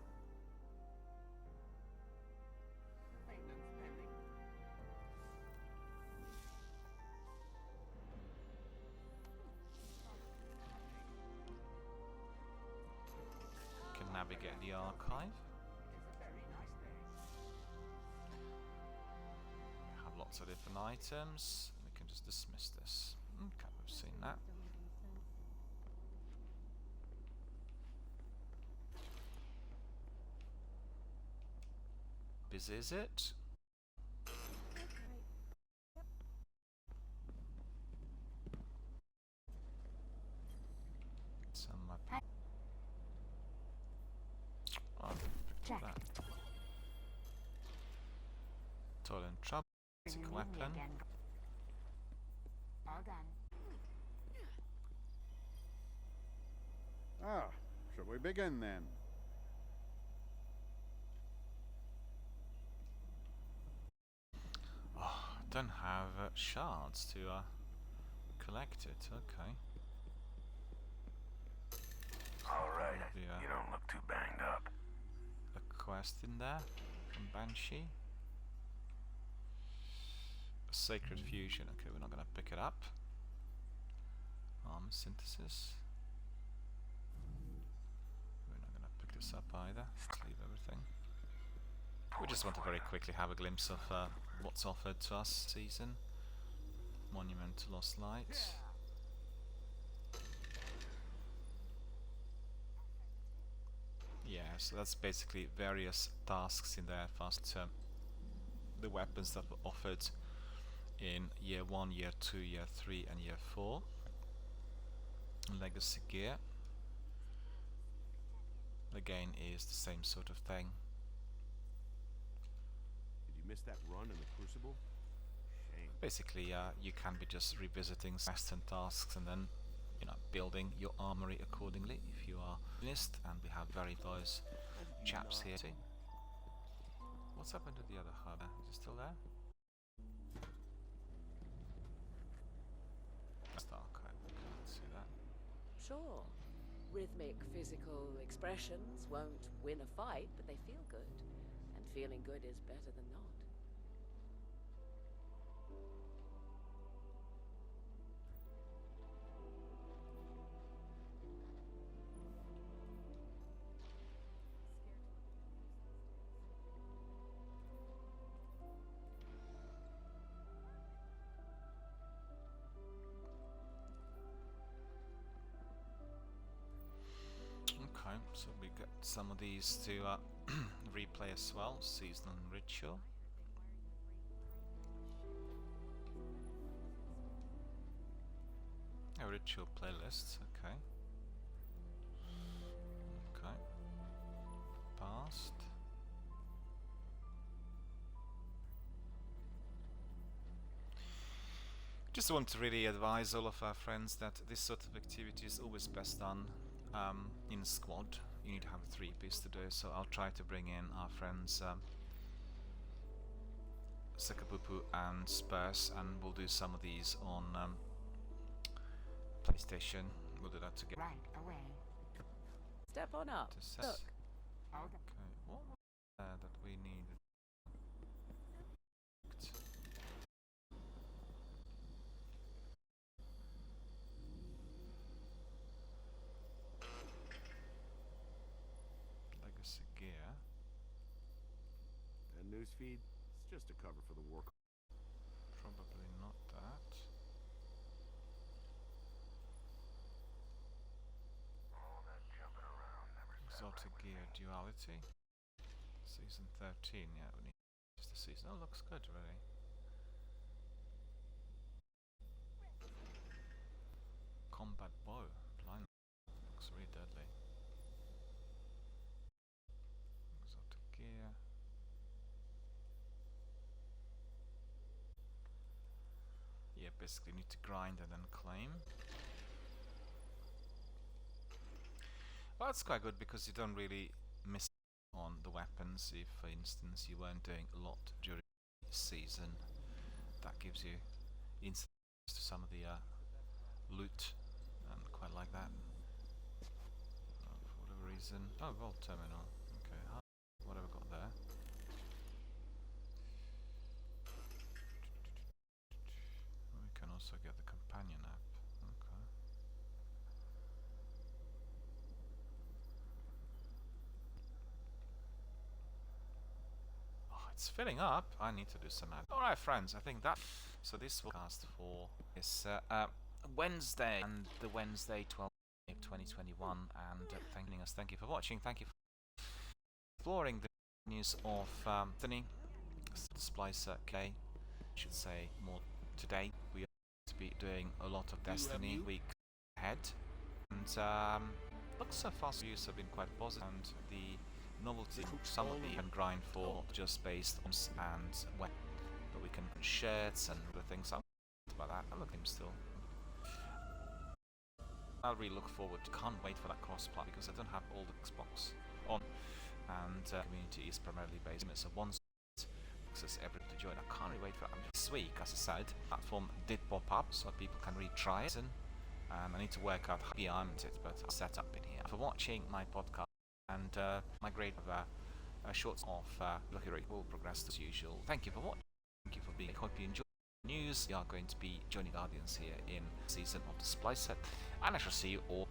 Can navigate the archive. We have lots of different items. We can just dismiss this. Okay, we've seen that. Busy, is it? Some oh, check that. Toil and trouble. Weapon. All done. Ah, shall we begin then? Oh, I don't have shards to collect it. Okay. Alright, you don't look too banged up. A quest in there from Banshee. A Sacred Fusion. Okay, we're not going to pick it up. Armor Synthesis. We're not going to pick this up either. Let's leave everything. We just want to very quickly have a glimpse of what's offered to us this season. Monument to Lost Light. Yeah, so that's basically various tasks in there fast. The weapons that were offered in year 1, year 2, year 3 and year 4. Legacy gear again is the same sort of thing. Did you miss that run in the Crucible? Shame. Basically, you can be just revisiting Western tasks and then, you know, building your armory accordingly if you are honest. And we have very those chaps here. See? What's happened to the other hub? Is it still there? Archive. Can't see that. Sure. Rhythmic physical expressions won't win a fight, but they feel good. And feeling good is better than not. Okay, so we get some of these to replay as well. Seasonal and Ritual. Ritual playlists, okay. Okay. Past. Just want to really advise all of our friends that this sort of activity is always best done in a squad. You need to have a 3-piece to do, so I'll try to bring in our friends Sakapupu and Spurs, and we'll do some of these on PlayStation. We'll do that together. Right away. Step on up. Look. Okay, what was there that we needed? Legacy gear. That newsfeed, it's just a cover for the war. Probably not that. All that jumping around never sounds Exotic like gear duality. Season 13, yeah, we need just the season. Oh, looks good, really. Combat bow. Blind. Looks really deadly. Exotic gear. Yeah, basically need to grind and then claim. Well, that's quite good because you don't really miss on the weapons. If, for instance, you weren't doing a lot during the season, that gives you insight to some of the loot, and quite like that. For whatever reason. Oh, Vault Terminal. Okay, what have we got there? We can also get the companion app. Okay. Oh, it's filling up. I need to do some app. Alright, friends, I think that. So this cast for is Wednesday, and the Wednesday 12th of 2021. And thank you for watching. Thank you for exploring the news of Anthony Splicer K. I should say more today. We are going to be doing a lot of Destiny week ahead, and looks so far reviews have been quite positive, and the novelty some of the can grind for just based on and when, but we can shirts and other things. I'm about that. I'm looking still. I really look forward. Can't wait for that crossplay because I don't have all the Xbox on, and community is primarily based on it. So once access everyone to join, I can't really wait for it. This week, as I said, platform did pop up so people can retry it, and I need to work out how behind it, but I'll set up in here. For watching my podcast and my great shorts of Lucky Rick will progress as usual. Thank you for watching. Thank you for being. I hope you enjoyed the news. We are going to be joining Guardians here in season of the Splice set, and I shall see you all